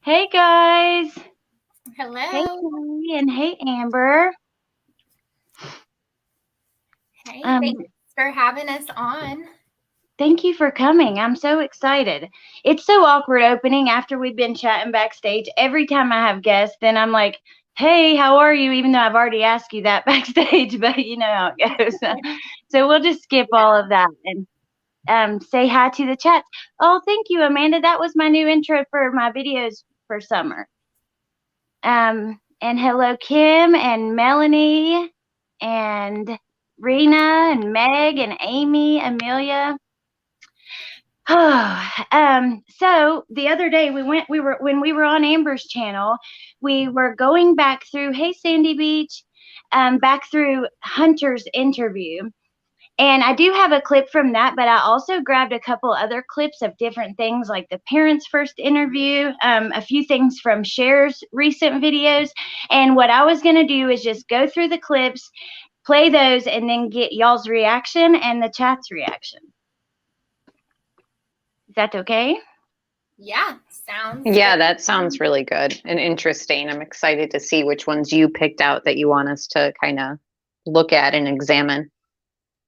Hey guys. Hey Hello. Kelly and hey Amber. Hey, Um, thanks for having us on. Thank you for coming. I'm so excited. It's so awkward opening after we've been chatting backstage. Every time I have guests, then I'm like, "Hey, how are you?" Even though I've already asked you that backstage, but you know how it goes. So we'll just skip Yeah. all of that and say hi to the chats. Oh, thank you, Amanda. That was my new intro for my videos for summer. And hello, Kim and Melanie and Rena and Meg and Amy, Amelia. So the other day when we were on Amber's channel, we were going back through, hey Sandy Beach, back through Hunter's interview. And I do have a clip from that, but I also grabbed a couple other clips of different things like the parents' first interview, a few things from Cher's recent videos. And what I was going to do is just go through the clips, play those, and then get y'all's reaction and the chat's reaction. Is that okay? Yeah, sounds Yeah, good. that sounds really good and interesting. I'm excited to see which ones you picked out that you want us to kind of look at and examine.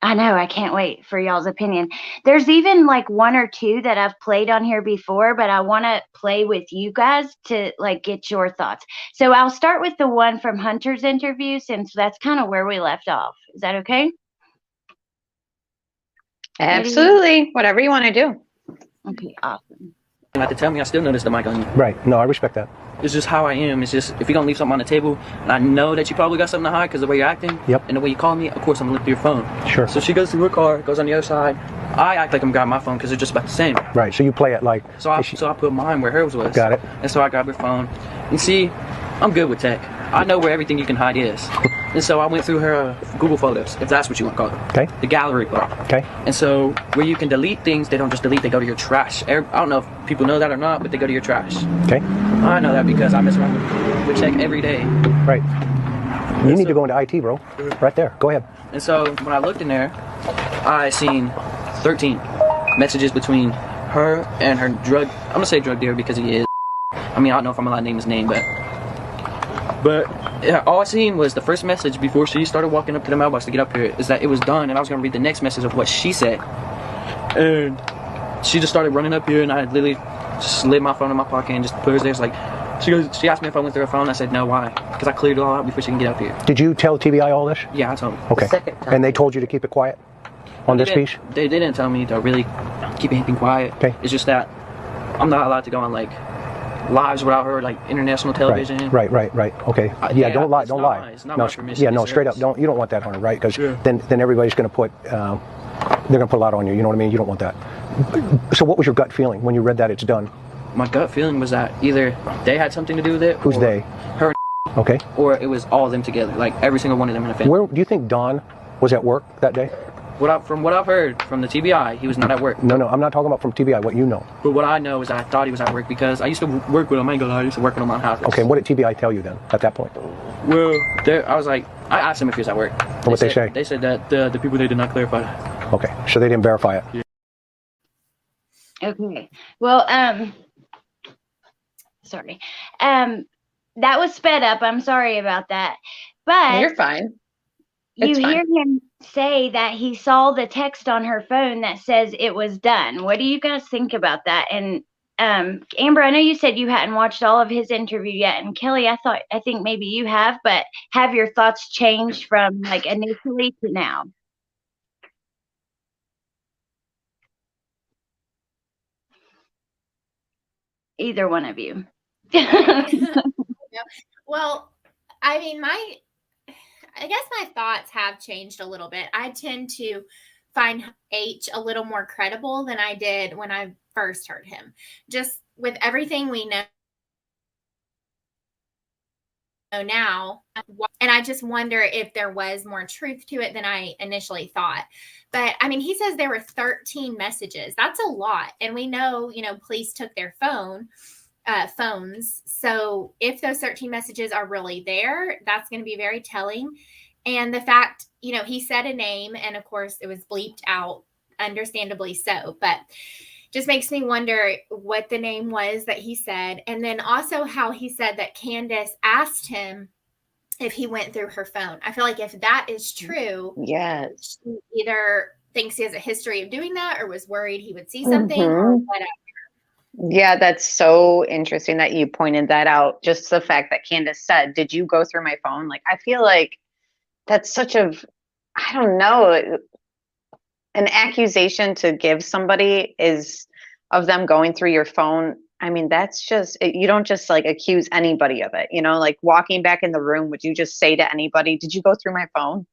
I know, I can't wait for y'all's opinion. There's even like one or two that I've played on here before, but I want to play with you guys to like get your thoughts. So I'll start with the one from Hunter's interview since that's kind of where we left off. Is that okay? Absolutely. Whatever you want to do. Okay, awesome. You have to tell me, I still notice the mic on you. Right. No, I respect that. It's just how I am. It's just, if you're gonna leave something on the table, and I know that you probably got something to hide because the way you're acting, Yep. and the way you call me, of course I'm gonna look through your phone. Sure. So she goes through her car, goes on the other side. I act like I'm grabbing my phone because they're just about the same. Right. So you play it like. So I put mine where hers was. Got it. And so I grab her phone. And see, I'm good with tech. I know where everything you can hide is. And so I went through her Google Photos, if that's what you want to call it. Okay. The gallery bar. Okay. And so where you can delete things, they don't just delete, they go to your trash. I don't know if people know that or not, but they go to your trash. Okay. I know that because I mess around with tech every day. Right. You need to go into IT, bro. Right there. Go ahead. And so when I looked in there, I seen 13 messages between her and her drug, I'm gonna say drug dealer because he is. I mean, I don't know if I'm allowed to name his name, but yeah, all I seen was the first message before she started walking up to the mailbox to get up here is that it was done, and I was gonna read the next message of what she said. And she just started running up here, and I literally just slid my phone in my pocket and just put hers there. It's like, she asked me if I went through her phone. I said no, why? Because I cleared it all out before she can get up here. Did you tell TBI all this? Yeah, I told her. Okay. And they told you to keep it quiet on this piece? They didn't tell me to really keep anything quiet. Okay. It's just that I'm not allowed to go on like lives without her, like international television. Right. Okay. Yeah, don't lie. Don't lie. It's not my permission. Yeah, no, straight up. You don't want that, Hunter, right? Because then everybody's going to put, they're going to put a lot on you. You know what I mean? You don't want that. So what was your gut feeling when you read that it's done? My gut feeling was that either they had something to do with it. Who's they? Her. Okay. Or it was all of them together, like every single one of them in the family. Where do you think Don was at work that day? From what I've heard from the TBI, he was not at work. No, I'm not talking about from TBI, what you know. But what I know is that I thought he was at work because I used to work with him. I ain't gonna lie, I used to work with him on houses. Okay, what did TBI tell you then at that point? Well, I was like, I asked him if he was at work. What'd they say? They said that the people there did not clarify that. Okay, so they didn't verify it. Yeah. Okay. Well, sorry. That was sped up. I'm sorry about that. But You're fine. You hear him say that he saw the text on her phone that says it was done. What do you guys think about that? And Amber, I know you said you hadn't watched all of his interview yet, and Kelly, I think maybe you have, but have your thoughts changed from like initially to now? Either one of you. Well, I mean, I guess my thoughts have changed a little bit. I tend to find H a little more credible than I did when I first heard him. Just with everything we know now, and I just wonder if there was more truth to it than I initially thought. But I mean, he says there were 13 messages. That's a lot. And we know, police took their phones. So if those 13 messages are really there, that's going to be very telling. And the fact, he said a name, and of course it was bleeped out, understandably so. But just makes me wonder what the name was that he said. And then also how he said that Candace asked him if he went through her phone. I feel like if that is true, Yes. she either thinks he has a history of doing that or was worried he would see something or whatever. Yeah, that's so interesting that you pointed that out. Just the fact that Candace said, "Did you go through my phone?" Like, I feel like that's such a, I don't know, an accusation to give somebody is of them going through your phone. I mean, that's just, you don't just like accuse anybody of it, like walking back in the room, would you just say to anybody, "Did you go through my phone?"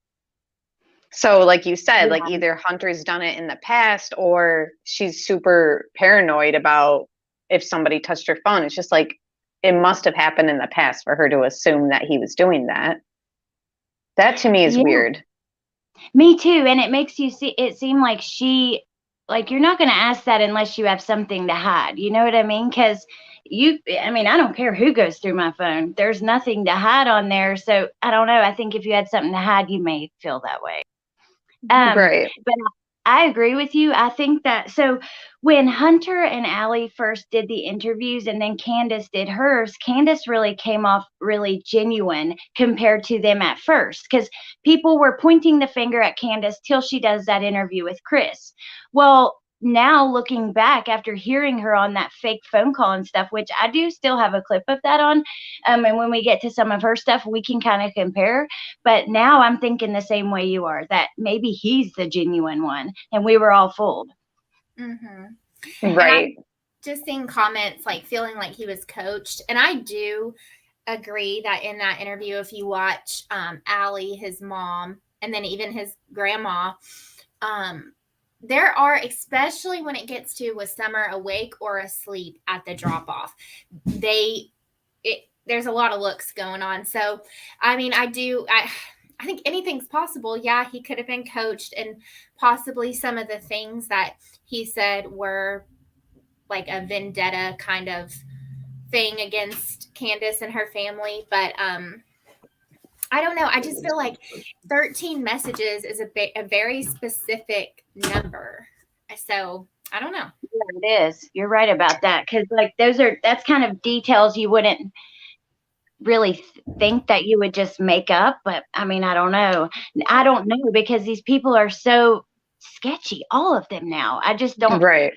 So like you said, like either Hunter's done it in the past or she's super paranoid about if somebody touched her phone. It's just like, it must have happened in the past for her to assume that he was doing that. That to me is weird. Me too. And it makes you see it seem like you're not going to ask that unless you have something to hide. You know what I mean? Because I don't care who goes through my phone. There's nothing to hide on there. So I don't know. I think if you had something to hide, you may feel that way. Right. But I agree with you. I think that, so when Hunter and Allie first did the interviews and then Candace did hers, Candace really came off really genuine compared to them at first, because people were pointing the finger at Candace till she does that interview with Chris. Well, now looking back after hearing her on that fake phone call and stuff, which I do still have a clip of that on, and when we get to some of her stuff, we can kind of compare. But now I'm thinking the same way you are, that maybe he's the genuine one and we were all fooled. Mm-hmm. Right. Just seeing comments like feeling like he was coached. And I do agree that in that interview, if you watch Allie, his mom, and then even his grandma, there are, especially when it gets to was Summer awake or asleep at the drop off, there's a lot of looks going on. So, I mean, I think anything's possible. Yeah, he could have been coached, and possibly some of the things that he said were like a vendetta kind of thing against Candace and her family. But I don't know. I just feel like 13 messages is a very specific number. So I don't know. Yeah, it is. You're right about that. Because like that's kind of details you wouldn't really think that you would just make up. But I mean, I don't know because these people are so sketchy, all of them now. I just don't. Right.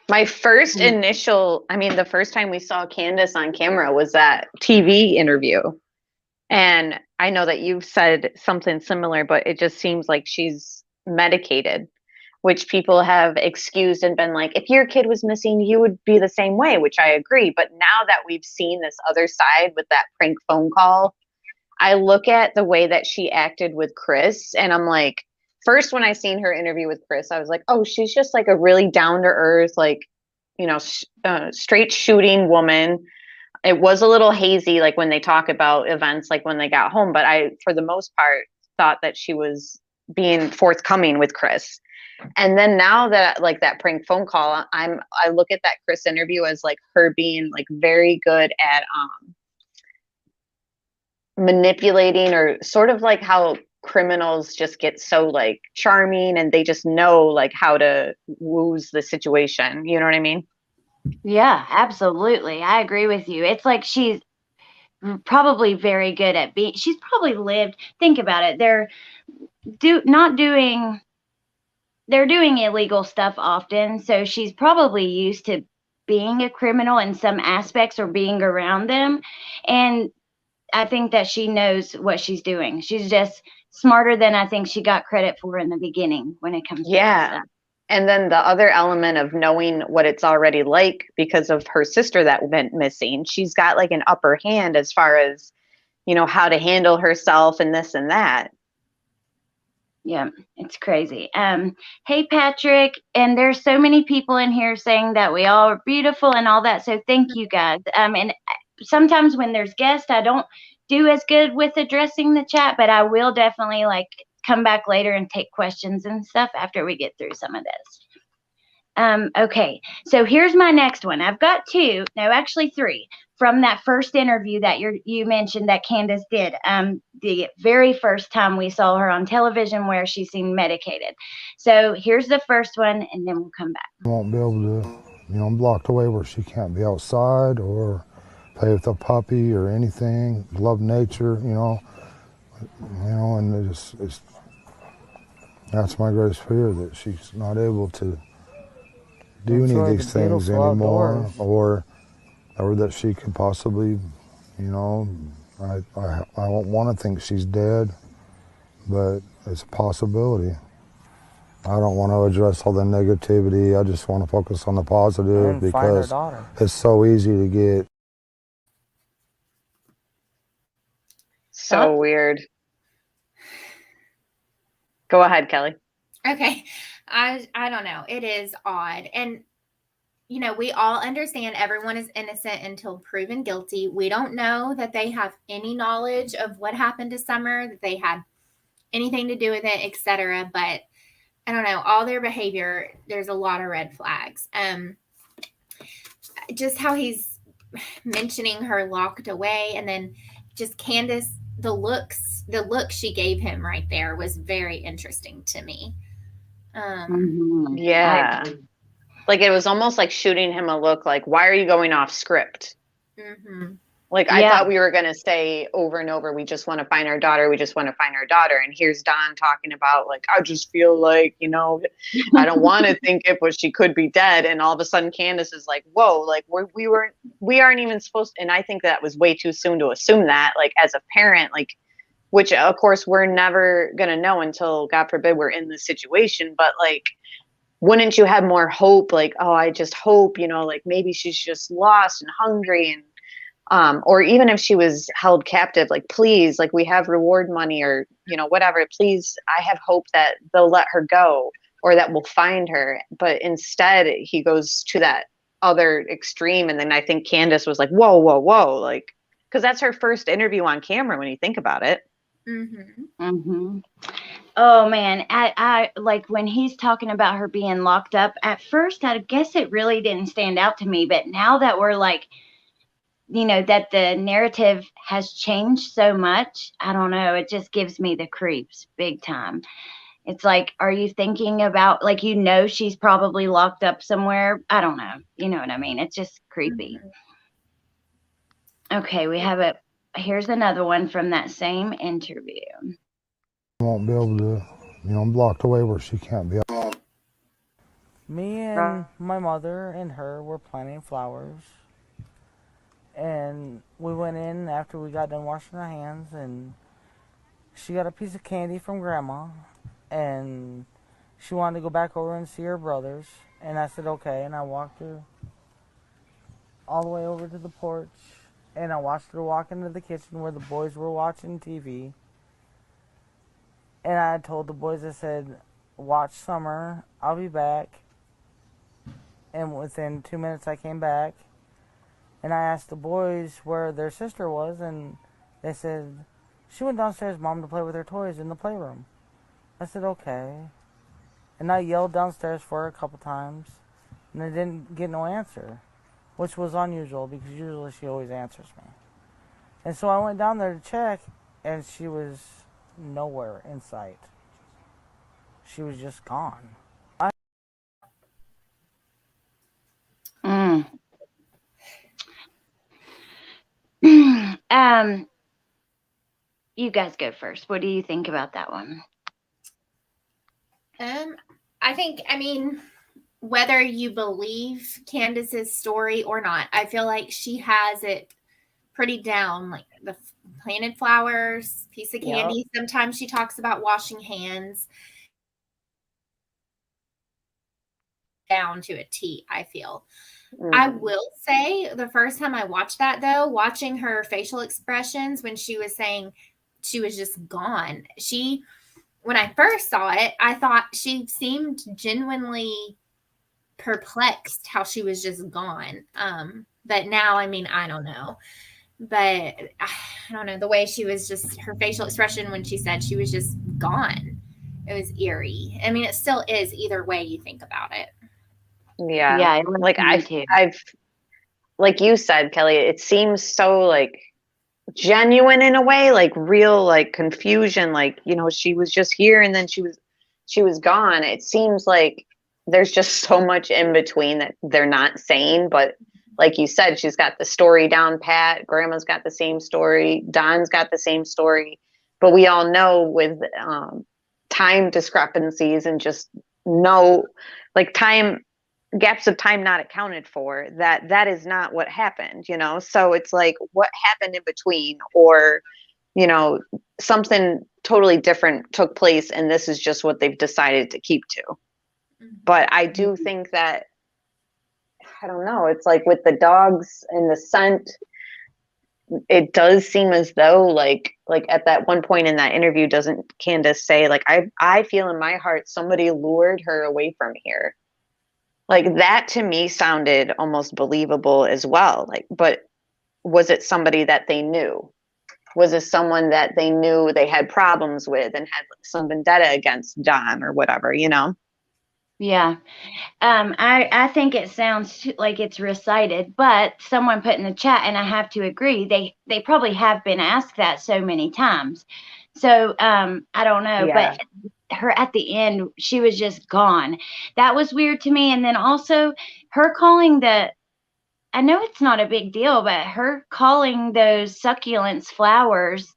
My first the first time we saw Candace on camera was that TV interview. And I know that you've said something similar, but it just seems like she's medicated, which people have excused and been like, if your kid was missing, you would be the same way, which I agree. But now that we've seen this other side with that prank phone call, I look at the way that she acted with Chris and I'm like, first, when I seen her interview with Chris, I was like, oh, she's just like a really down to earth, like, straight shooting woman. It was a little hazy, like when they talk about events, like when they got home. But I, for the most part, thought that she was being forthcoming with Chris. And then now that like that prank phone call, I look at that Chris interview as like her being like very good at manipulating, or sort of like how criminals just get so like charming and they just know like how to woos the situation. You know what I mean? Yeah, absolutely. I agree with you. It's like she's probably very good at she's probably lived, think about it. They're doing illegal stuff often. So she's probably used to being a criminal in some aspects or being around them. And I think that she knows what she's doing. She's just smarter than I think she got credit for in the beginning when it comes to that. And then the other element of knowing what it's already like because of her sister that went missing, she's got like an upper hand as far as, how to handle herself and this and that. Yeah, it's crazy. Hey, Patrick, and there's so many people in here saying that we all are beautiful and all that. So thank you guys. And sometimes when there's guests, I don't do as good with addressing the chat, but I will definitely come back later and take questions and stuff after we get through some of this. Okay, so here's my next one. I've got two, no, actually three. from that first interview that you mentioned that Candace did, the very first time we saw her on television where she seemed medicated. So here's the first one, and then we'll come back. Won't be able to, I'm blocked away where she can't be outside or play with a puppy or anything, love nature, and it's that's my greatest fear, that she's not able to do any of these things anymore, or that she could possibly, I don't want to think she's dead, but it's a possibility. I don't want to address all the negativity. I just want to focus on the positive, because it's so easy to get. So weird. Go ahead, Kelly. Okay. I don't know. It is odd. And, we all understand everyone is innocent until proven guilty. We don't know that they have any knowledge of what happened to Summer, that they had anything to do with it, etc. But I don't know. All their behavior, there's a lot of red flags. Just how he's mentioning her locked away, and then just Candace, the look she gave him right there was very interesting to me. Yeah. Like, it was almost like shooting him a look like, why are you going off script? Mm-hmm. Like, I thought we were going to say over and over, we just want to find our daughter. We just want to find our daughter. And here's Don talking about, like, I just feel like, I don't want to think it, but she could be dead. And all of a sudden Candace is like, whoa, like we aren't even supposed to. And I think that was way too soon to assume that, like, as a parent, like, which of course we're never going to know until, God forbid, we're in this situation. But, like, wouldn't you have more hope? Like, oh, I just hope, like, maybe she's just lost and hungry, and or even if she was held captive, like, please, like, we have reward money, or, whatever, please, I have hope that they'll let her go, or that we'll find her. But instead he goes to that other extreme. And then I think Candace was like, whoa, like, because that's her first interview on camera when you think about it. Mm-hmm. Mm-hmm. Oh man, I like when he's talking about her being locked up. At first, I guess it really didn't stand out to me, but now that we're like, that the narrative has changed so much, I don't know, it just gives me the creeps big time. It's like, are you thinking about, like, she's probably locked up somewhere? I don't know. You know what I mean? It's just creepy. Okay, we have here's another one from that same interview. Won't be able to, I'm blocked away where she can't be. Me and my mother and her were planting flowers. And we went in after we got done washing our hands, and she got a piece of candy from Grandma, and she wanted to go back over and see her brothers. And I said, okay, and I walked her all the way over to the porch, and I watched her walk into the kitchen where the boys were watching TV. And I told the boys, I said, watch Summer, I'll be back. And within 2 minutes I came back. And I asked the boys where their sister was, and they said, she went downstairs, Mom, to play with her toys in the playroom. I said, okay. And I yelled downstairs for her a couple times, and I didn't get no answer, which was unusual because usually she always answers me. And so I went down there to check, and she was nowhere in sight. She was just gone. You guys go first. What do you think about that one? I think, whether you believe Candace's story or not, I feel like she has it pretty down, like the planted flowers, piece of candy. Yep. Sometimes she talks about washing hands. Down to a T, I feel. I will say the first time I watched that, though, watching her facial expressions when she was saying she was just gone. When I first saw it, I thought she seemed genuinely perplexed how she was just gone. But now, I don't know. But I don't know, the way she was just, her facial expression when she said she was just gone, it was eerie. It still is either way you think about it. Yeah. Like like you said, Kelly, it seems so like genuine in a way, like real, like confusion, like, you know, she was just here and then she was gone. It seems like there's just so much in between that they're not saying, but like you said, she's got the story down pat. Grandma's got the same story. Don's got the same story. But we all know with time discrepancies and just like time gaps of time not accounted for, that is not what happened, you know? So it's like, what happened in between, or, you know, something totally different took place and this is just what they've decided to keep to. But I do think that, I don't know, it's like with the dogs and the scent, it does seem as though like at that one point in that interview, doesn't Candace say, like, I feel in my heart somebody lured her away from here. Like, that to me sounded almost believable as well. Like, but was it somebody that they knew? Was it someone that they knew they had problems with and had some vendetta against Don or whatever, you know? Yeah. I think it sounds like it's recited, but someone put in the chat, and I have to agree, they probably have been asked that so many times. So I don't know, Yeah. but her at the end, she was just gone. That was weird to me. And then also her calling I know it's not a big deal, but her calling those succulents flowers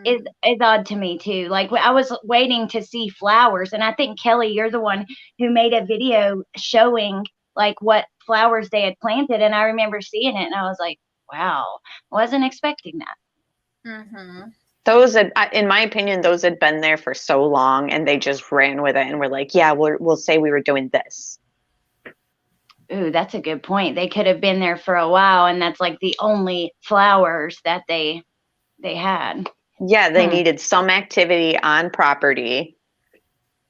is odd to me too. Like, I was waiting to see flowers, and I think Kelly, you're the one who made a video showing like what flowers they had planted, and I remember seeing it, and I was like, wow, wasn't expecting that. Those had, in my opinion, those had been there for so long, and they just ran with it and were like, yeah, we'll say we were doing this. Ooh, that's a good point. They could have been there for a while, and that's like the only flowers that they had. Yeah, they needed some activity on property.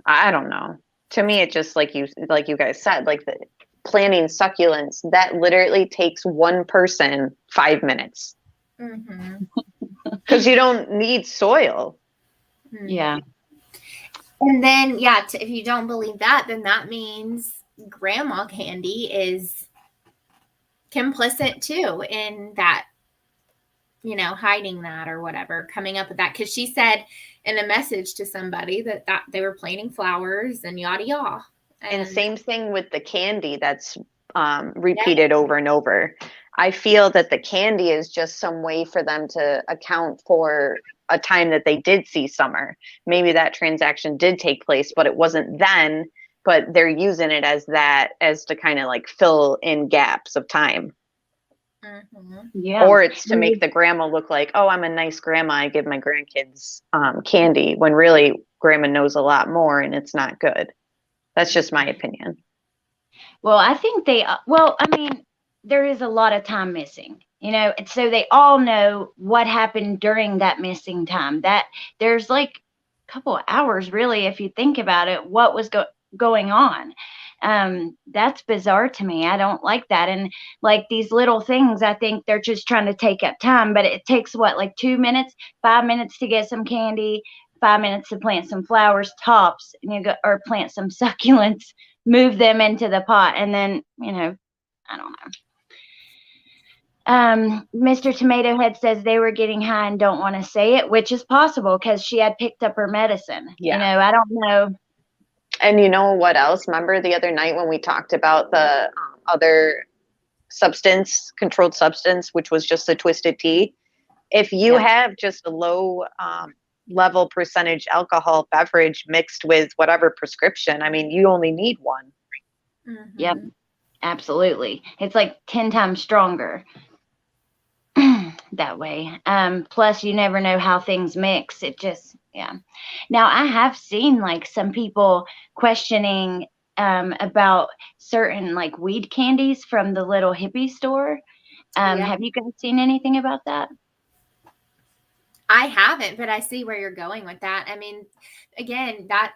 I don't know. To me, it just like you guys said, like the planting succulents, that literally takes one person 5 minutes. Because you don't need soil. Yeah. And then, yeah, if you don't believe that, then that means Grandma Candy is complicit too in that, you know, hiding that or whatever, coming up with that. Because she said in a message to somebody that they were planting flowers and yada yada. And same thing with the candy that's repeated over and over. I feel that the candy is just some way for them to account for a time that they did see Summer. Maybe that transaction did take place, but it wasn't then. But they're using it as to kind of like fill in gaps of time. Yeah. Or it's to make the grandma look like, oh, I'm a nice grandma. I give my grandkids candy, when really grandma knows a lot more and it's not good. That's just my opinion. Well, I think I mean, there is a lot of time missing, you know, and so they all know what happened during that missing time. That there's like a couple of hours, really, if you think about it, what was going on. That's bizarre to me. I don't like that. And like these little things, I think they're just trying to take up time, but it takes like 2 minutes, 5 minutes to get some candy, 5 minutes to plant some flowers tops, or plant some succulents, move them into the pot, and then, you know, I don't know. Mr. Tomato Head says they were getting high and don't want to say it, which is possible because she had picked up her medicine. Yeah. You know, I don't know. And you know what else? Remember the other night when we talked about the other controlled substance, which was just the twisted tea? If you have just a low level percentage alcohol beverage mixed with whatever prescription, I mean, you only need one. Yep, absolutely. It's like 10 times stronger that way. Plus, you never know how things mix. It just, Now, I have seen like some people questioning about certain like weed candies from the little hippie store. Have you guys seen anything about that? I haven't, but I see where you're going with that. I mean, again, that's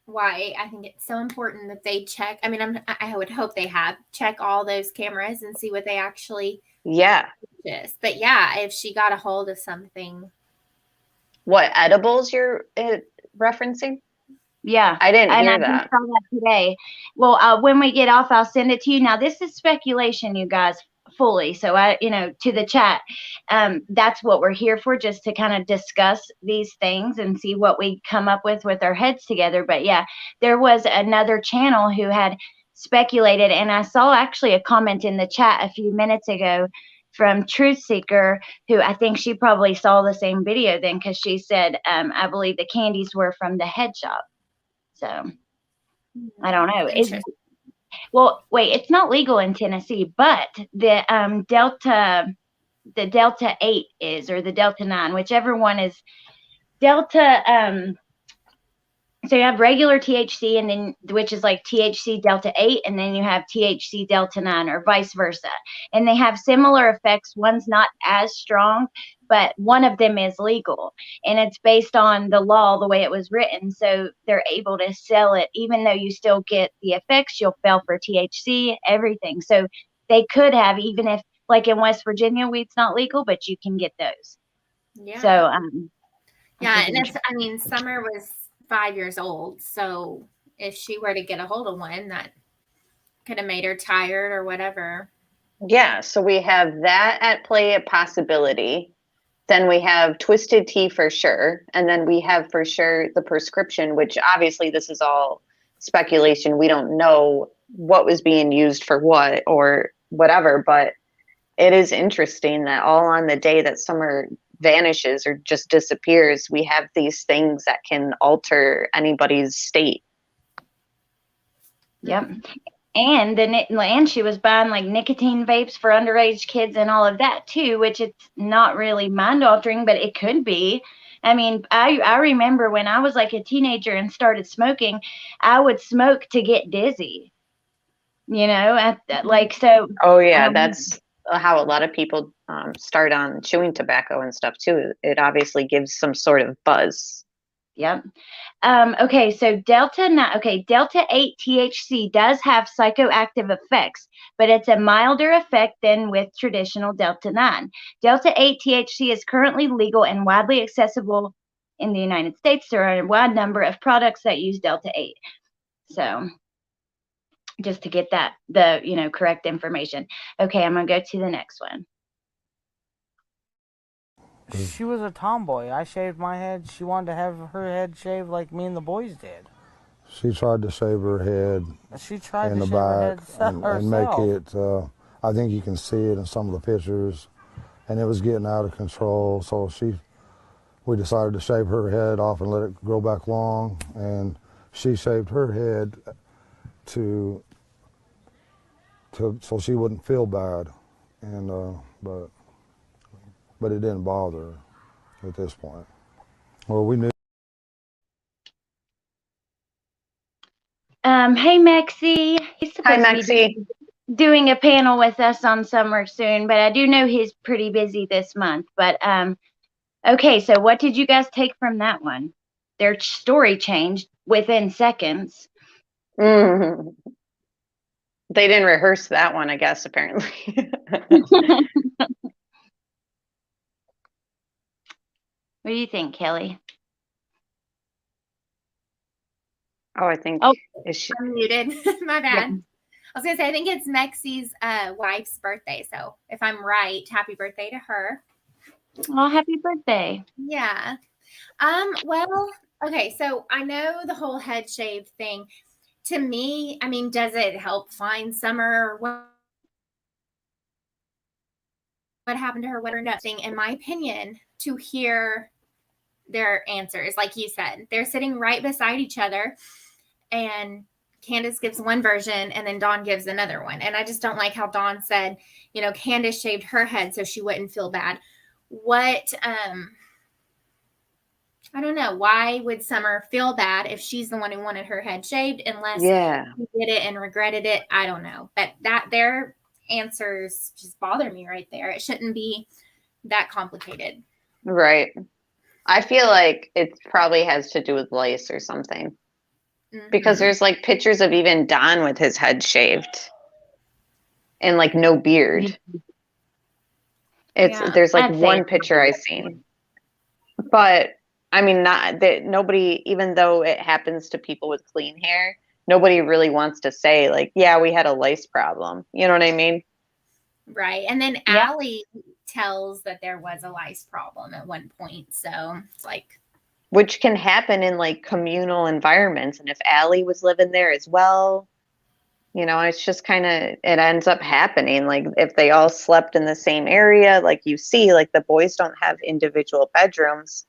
why I think it's so important that they check. I mean, I would hope they check all those cameras and see what they actually purchase. But yeah, if she got a hold of something. What edibles you're referencing? Yeah, I didn't hear that. I saw that today. Well, when we get off, I'll send it to you. Now, this is speculation, you guys. fully. So to the chat, that's what we're here for, just to kind of discuss these things and see what we come up with our heads together. But yeah, there was another channel who had speculated, and I saw actually a comment in the chat a few minutes ago from Truth Seeker, who I think she probably saw the same video then, because she said, I believe the candies were from the head shop. So I don't know. Well, wait, it's not legal in Tennessee, but the Delta 8 is, or the Delta 9, whichever one is Delta. So you have regular THC, and then, which is like THC Delta 8, and then you have THC Delta 9, or vice versa. And they have similar effects. One's not as strong, but one of them is legal. And it's based on the law, the way it was written. So they're able to sell it, even though you still get the effects, you'll fail for THC, everything. So they could have, even if, like in West Virginia, weed's not legal, but you can get those. Yeah. So, yeah. And Summer was 5 years old, so if she were to get a hold of one, that could have made her tired or whatever. Yeah, so we have that at play, a possibility. Then we have twisted tea for sure, and then we have for sure the prescription, which obviously this is all speculation. We don't know what was being used for what or whatever, but it is interesting that all on the day that Summer vanishes or just disappears, we have these things that can alter anybody's state. Yep. And she was buying like nicotine vapes for underage kids and all of that too, which it's not really mind altering, but it could be. I mean, I remember when I was like a teenager and started smoking, I would smoke to get dizzy, so. Oh yeah, that's how a lot of people start on chewing tobacco and stuff too. It obviously gives some sort of buzz. Yep. Okay, so Delta 8 THC does have psychoactive effects, but it's a milder effect than with traditional Delta 9. Delta 8 THC is currently legal and widely accessible in the United States. There are a wide number of products that use Delta 8. So just to get the correct information. Okay, I'm going to go to the next one. She was a tomboy. I shaved my head. She wanted to have her head shaved like me and the boys did. She tried to shave her head She tried in to the shave her back head and make it, I think you can see it in some of the pictures, and it was getting out of control. So we decided to shave her head off and let it grow back long, and she shaved her head so she wouldn't feel bad, and but it didn't bother her at this point. Well, we knew. Hey, Mexi. He's supposed to be doing a panel with us on Summer soon, but I do know he's pretty busy this month. But okay, so what did you guys take from that one? Their story changed within seconds. Mm-hmm. They didn't rehearse that one, I guess, apparently. What do you think, Kelly? Oh, I think. I'm muted. My bad. Yeah. I was going to say, I think it's Mexi's wife's birthday. So if I'm right, happy birthday to her. Well, happy birthday. Yeah. Well, okay. So I know the whole head shave thing. To me, I mean, does it help find Summer? What happened to her? What or nothing? In my opinion, to hear their answers, like you said, they're sitting right beside each other, and Candace gives one version and then Dawn gives another one. And I just don't like how Dawn said, Candace shaved her head so she wouldn't feel bad. I don't know. Why would Summer feel bad if she's the one who wanted her head shaved, unless she did it and regretted it? I don't know. But their answers just bother me right there. It shouldn't be that complicated. Right. I feel like it probably has to do with lice or something. Mm-hmm. Because there's like pictures of even Don with his head shaved and like no beard. There's like one picture I've seen. But I mean, not that nobody, even though it happens to people with clean hair, nobody really wants to say like, yeah, we had a lice problem. You know what I mean? Right. And then Yep. Allie tells that there was a lice problem at one point. So it's like, which can happen in like communal environments. And if Allie was living there as well, you know, it's just kind of, it ends up happening. Like if they all slept in the same area, like you see, like the boys don't have individual bedrooms.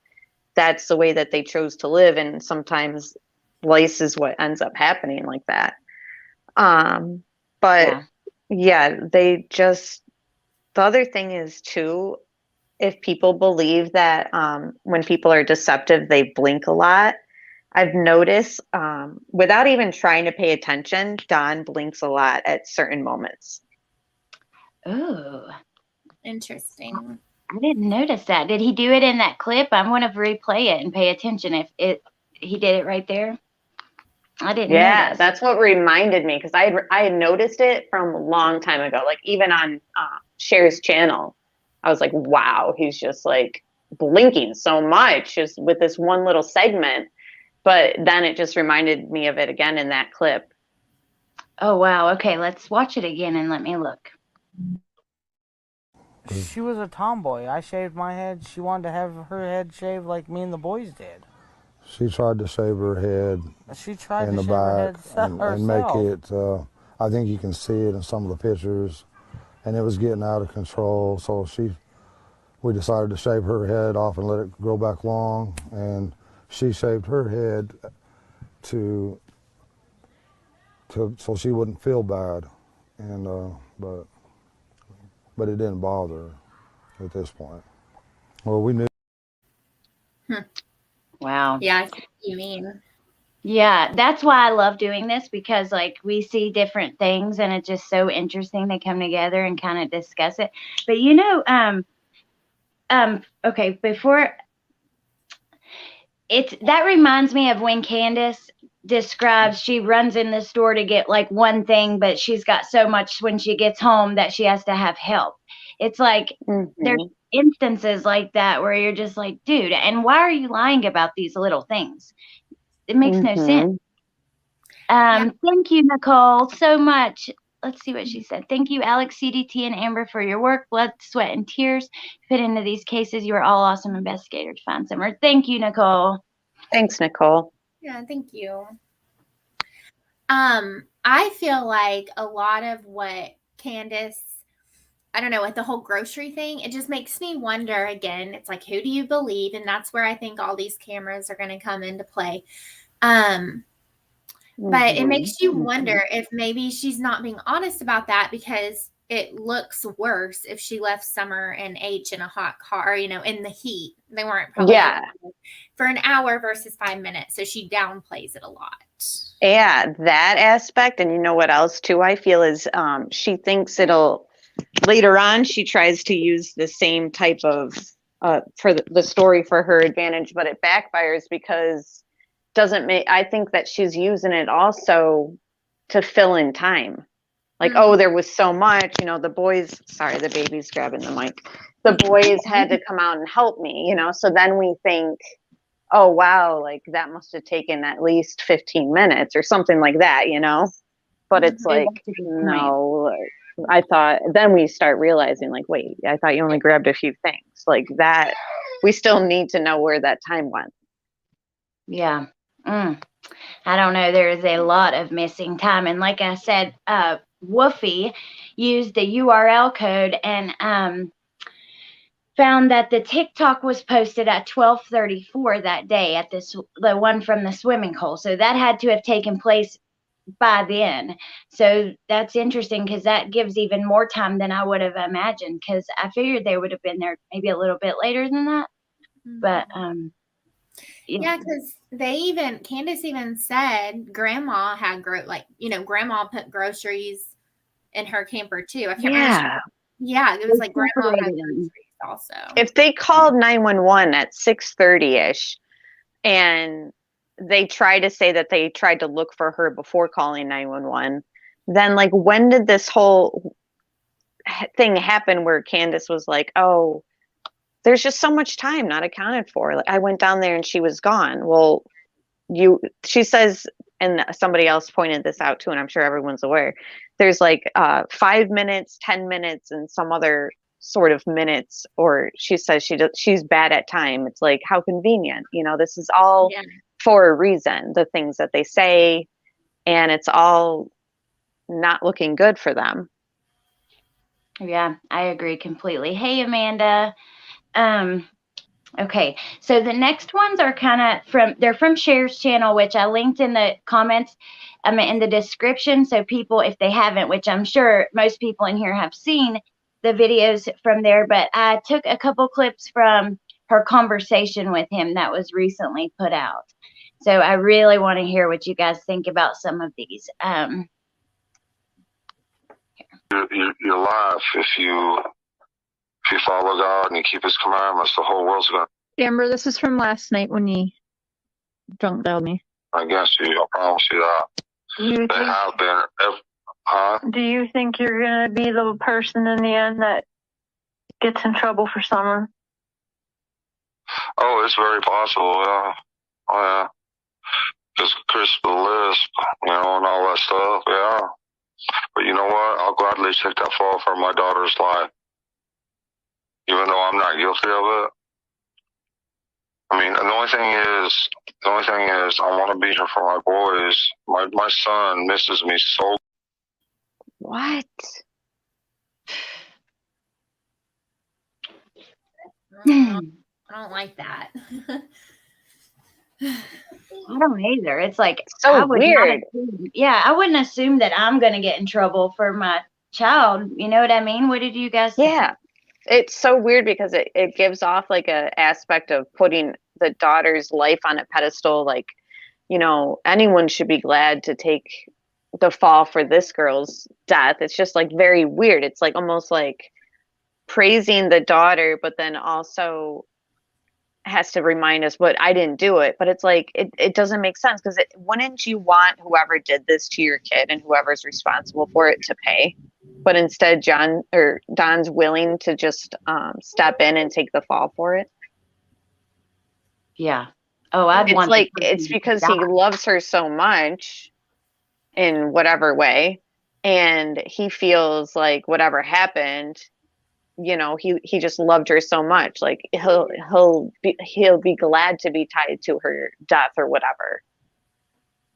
That's the way that they chose to live. And sometimes lice is what ends up happening like that. But yeah, they just, the other thing is too, if people believe that when people are deceptive, they blink a lot. I've noticed without even trying to pay attention, Don blinks a lot at certain moments. Ooh, interesting. I didn't notice that. Did he do it in that clip? I'm going to replay it and pay attention if he did it right there. I didn't notice. That's what reminded me, because I had noticed it from a long time ago, like even on Cher's channel. I was like, wow, he's just like blinking so much just with this one little segment. But then it just reminded me of it again in that clip. Oh, wow. Okay, let's watch it again and let me look. She was a tomboy. I shaved my head. She wanted to have her head shaved like me and the boys did. She tried to shave her head She tried in to the shave her back head and make herself. it, I think you can see it in some of the pictures, and it was getting out of control. So we decided to shave her head off and let it grow back long, and she shaved her head so she wouldn't feel bad, and but it didn't bother her at this point. Well, we knew. Wow. Yeah, I see what you mean. Yeah, that's why I love doing this, because like we see different things and it's just so interesting to come together and kind of discuss it. But you know, okay, before that reminds me of when Candace describes she runs in the store to get like one thing, but she's got so much when she gets home that she has to have help. It's like there's instances like that where you're just like, dude, and why are you lying about these little things? It makes no sense. Thank you, Nicole, so much. Let's see what she said. Thank you, Alex, CDT, and Amber for your work, blood, sweat, and tears put into these cases. You are all awesome investigators. Find Summer. Thank you, Nicole. Thanks, Nicole. Yeah, thank you. I feel like a lot of what Candace, I don't know, with the whole grocery thing, it just makes me wonder again. It's like, who do you believe? And that's where I think all these cameras are going to come into play. But it makes you wonder if maybe she's not being honest about that, because it looks worse if she left Summer and H in a hot car, you know, in the heat. They weren't probably for an hour versus 5 minutes. So she downplays it a lot. Yeah, that aspect. And you know what else too, I feel is she thinks it'll, later on, she tries to use the same type of, for the story for her advantage, but it backfires because I think that she's using it also to fill in time. Like, oh, there was so much, you know, the boys, sorry, the baby's grabbing the mic. The boys had to come out and help me, you know, so then we think, oh, wow, like that must have taken at least 15 minutes or something like that, you know, but it's like, no, I thought, then we start realizing like, wait, I thought you only grabbed a few things like that. We still need to know where that time went. Yeah. I don't know. There is a lot of missing time. And like I said, Woofy used the URL code and found that the TikTok was posted at 12:34 that day at the one from the swimming hole. So that had to have taken place by then. So that's interesting, because that gives even more time than I would have imagined, because I figured they would have been there maybe a little bit later than that. But yeah, because Candace even said Grandma had Grandma put groceries in her camper too. I can't remember. Yeah, it was like Grandma had groceries also. If they called 911 at 6:30ish and they try to say that they tried to look for her before calling 911, then like when did this whole thing happen where Candace was like, oh, there's just so much time not accounted for. Like, I went down there and she was gone. Well, she says and somebody else pointed this out too, and I'm sure everyone's aware, there's like 5 minutes, 10 minutes, and some other sort of minutes, or she says she's bad at time. It's like, how convenient. This is all for a reason, the things that they say, and it's all not looking good for them. Yeah, I agree completely. Hey, Amanda. Okay, so the next ones are they're from Cher's channel, which I linked in the comments, in the description. So people, if they haven't, which I'm sure most people in here have seen the videos from there, but I took a couple clips from her conversation with him that was recently put out. So I really want to hear what you guys think about some of these. Your life, if you follow God and you keep His commandments, the whole world's going to. Amber, this is from last night when you drunk dialed me. I guess you. I promise you that. They have been. Do you think you're going to be the person in the end that gets in trouble for someone? Oh, it's very possible, yeah. Oh, yeah. Just Chris the list, and all that stuff, yeah. But you know what? I'll gladly take that fall for my daughter's life. Even though I'm not guilty of it. I mean, the only thing is, I want to be here for my boys. My son misses me so. What? I don't like that. I don't either. It's like, so weird. I wouldn't assume that I'm going to get in trouble for my child. You know what I mean? What did you guys think? Yeah. It's so weird because it gives off like a aspect of putting the daughter's life on a pedestal. Like, anyone should be glad to take the fall for this girl's death. It's just like very weird. It's like almost like praising the daughter, but then also has to remind us, but I didn't do it. But it's like, it doesn't make sense, because wouldn't you want whoever did this to your kid and whoever's responsible for it to pay? But instead, Don's willing to just step in and take the fall for it. Yeah. Oh, it's because he loves her so much in whatever way, and he feels like whatever happened, he just loved her so much. Like he'll be glad to be tied to her death or whatever.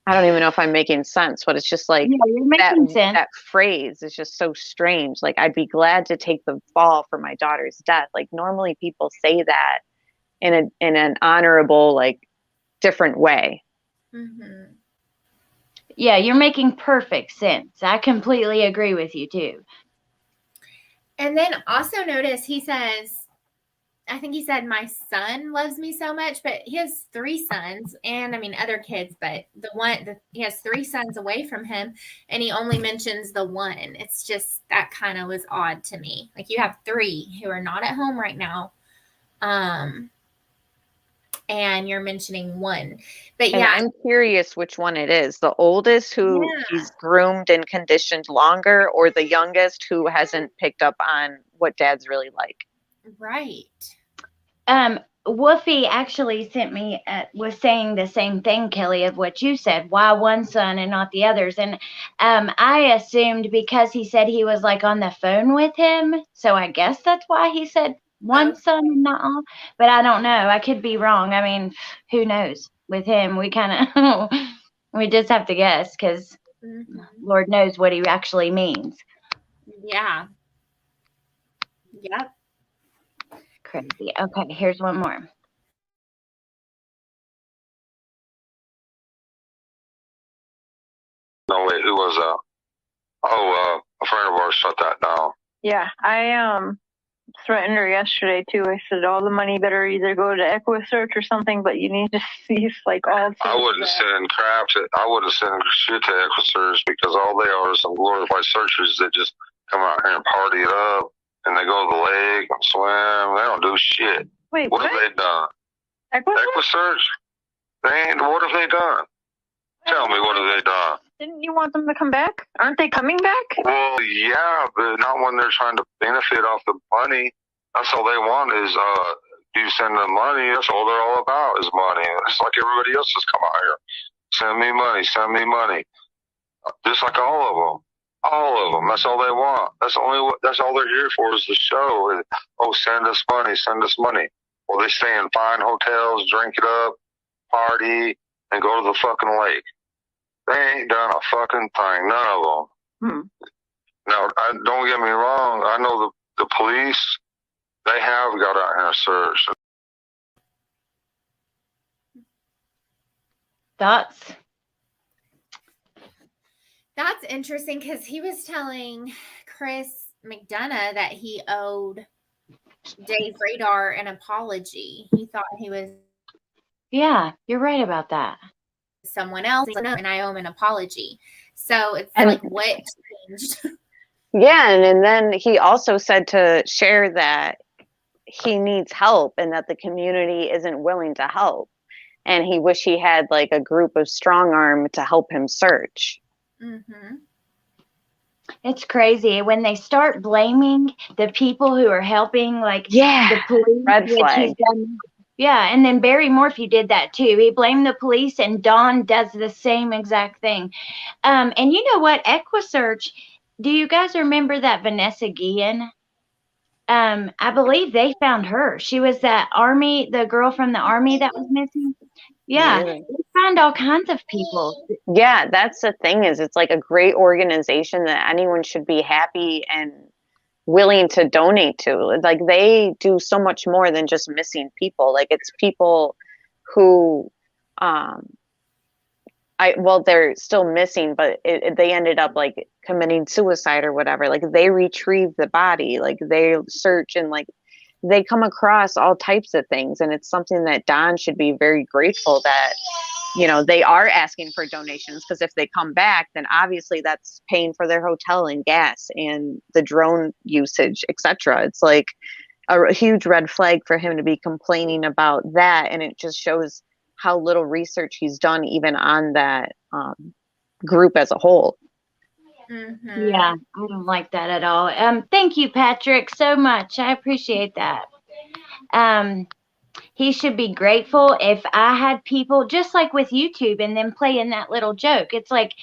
I don't even know if I'm making sense, but it's just like that phrase is just so strange. Like, I'd be glad to take the fall for my daughter's death. Like, normally people say that in an honorable, like, different way. Mm-hmm. Yeah, you're making perfect sense. I completely agree with you too. And then also notice he says, I think he said, my son loves me so much, but he has 3 sons and other kids, but he has 3 sons away from him, and he only mentions the one. It's just, that kind of was odd to me. Like, you have 3 who are not at home right now. And you're mentioning 1, but yeah, I'm curious which one it is. The oldest who he's groomed and conditioned longer, or the youngest who hasn't picked up on what dad's really like. Right. Woofy actually sent me, was saying the same thing, Kelly, of what you said. Why one son and not the others? And I assumed because he said he was like on the phone with him. So I guess that's why he said one son and not all. But I don't know. I could be wrong. I mean, who knows? With him, we kind of, we just have to guess, because Lord knows what he actually means. Yeah. Yep. Crazy. Okay, here's one more. No, wait, who was that? A friend of ours shut that down. Yeah, I threatened her yesterday too. I said all the money better either go to EquiSearch or something, but you need to cease like all. I wouldn't send crap to. I wouldn't send shit to EquiSearch, because all they are is some glorified searchers that just come out here and party it up, and they go to the lake and swim. They don't do shit. Wait, what have they done? EquiSearch? What have they done? Tell me, what have they done? Didn't you want them to come back? Aren't they coming back? Well, yeah, but not when they're trying to benefit off the money. That's all they want is, you send them money. That's all they're all about is money. It's like everybody else has come out here. Send me money. Send me money. Just like all of them. All of them. That's all they want. That's all they're here for is the show. Oh, send us money. Send us money. Well, they stay in fine hotels, drink it up, party, and go to the fucking lake. They ain't done a fucking thing. None of them. Now, don't get me wrong. I know the police, they have got out here and searched. Thoughts? That's interesting because he was telling Chris McDonough that he owed Dave Radar an apology. He thought he was. Yeah, you're right about that. Someone else, and I owe him an apology. So it's like, what changed? Yeah, and then he also said to share that he needs help and that the community isn't willing to help. And he wish he had like a group of strong arm to help him search. Mm-hmm. It's crazy when they start blaming the people who are helping, like the police. Red flag. Yeah, and then Barry Morphy did that too. He blamed the police, and Dawn does the same exact thing. And you know what? EquiSearch, do you guys remember that Vanessa Guillen? I believe they found her. She was the girl from the army that was missing. Yeah, Really? they find all kinds of people. Yeah, that's the thing is it's like a great organization that anyone should be happy and willing to donate to. Like they do so much more than just missing people. Like it's people who they're still missing, but they ended up like committing suicide or whatever. Like they retrieve the body, like they search and like they come across all types of things. And it's something that Don should be very grateful that, you know, they are asking for donations, because if they come back, then obviously that's paying for their hotel and gas and the drone usage, etc. It's like a huge red flag for him to be complaining about that. And it just shows how little research he's done even on that group as a whole. Mm-hmm. Yeah, I don't like that at all. Thank you, Patrick, so much. I appreciate that. He should be grateful. If I had people just like with YouTube and then playing that little joke, it's like,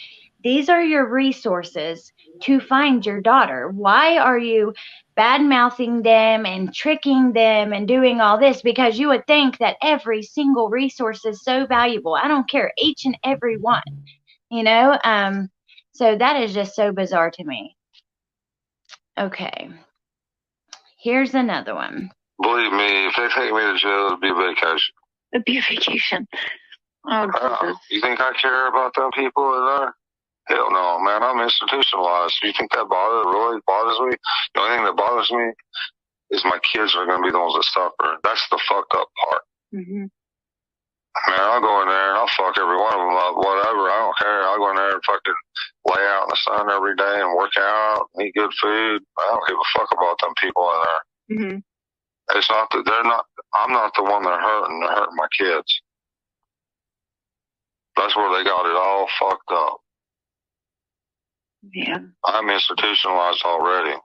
these are your resources to find your daughter. Why are you bad mouthing them and tricking them and doing all this? Because you would think that every single resource is so valuable. I don't care, each and every one, you know? So that is just so bizarre to me. Okay. Here's another one. Believe me, if they take me to jail, it'll be a vacation. It'd be a vacation. Oh, Jesus. You think I care about them people in there? Hell no, man. I'm institutionalized. You think that really bothers me? The only thing that bothers me is my kids are going to be the ones that suffer. That's the fucked up part. Mm-hmm. Man, I'll go in there and I'll fuck every one of them up, whatever. I don't care. I'll go in there and fucking lay out in the sun every day and work out, eat good food. I don't give a fuck about them people in there. Mm-hmm. It's not that I'm not the one they're hurting. They're hurting my kids. That's where they got it all fucked up. Yeah. I'm institutionalized already.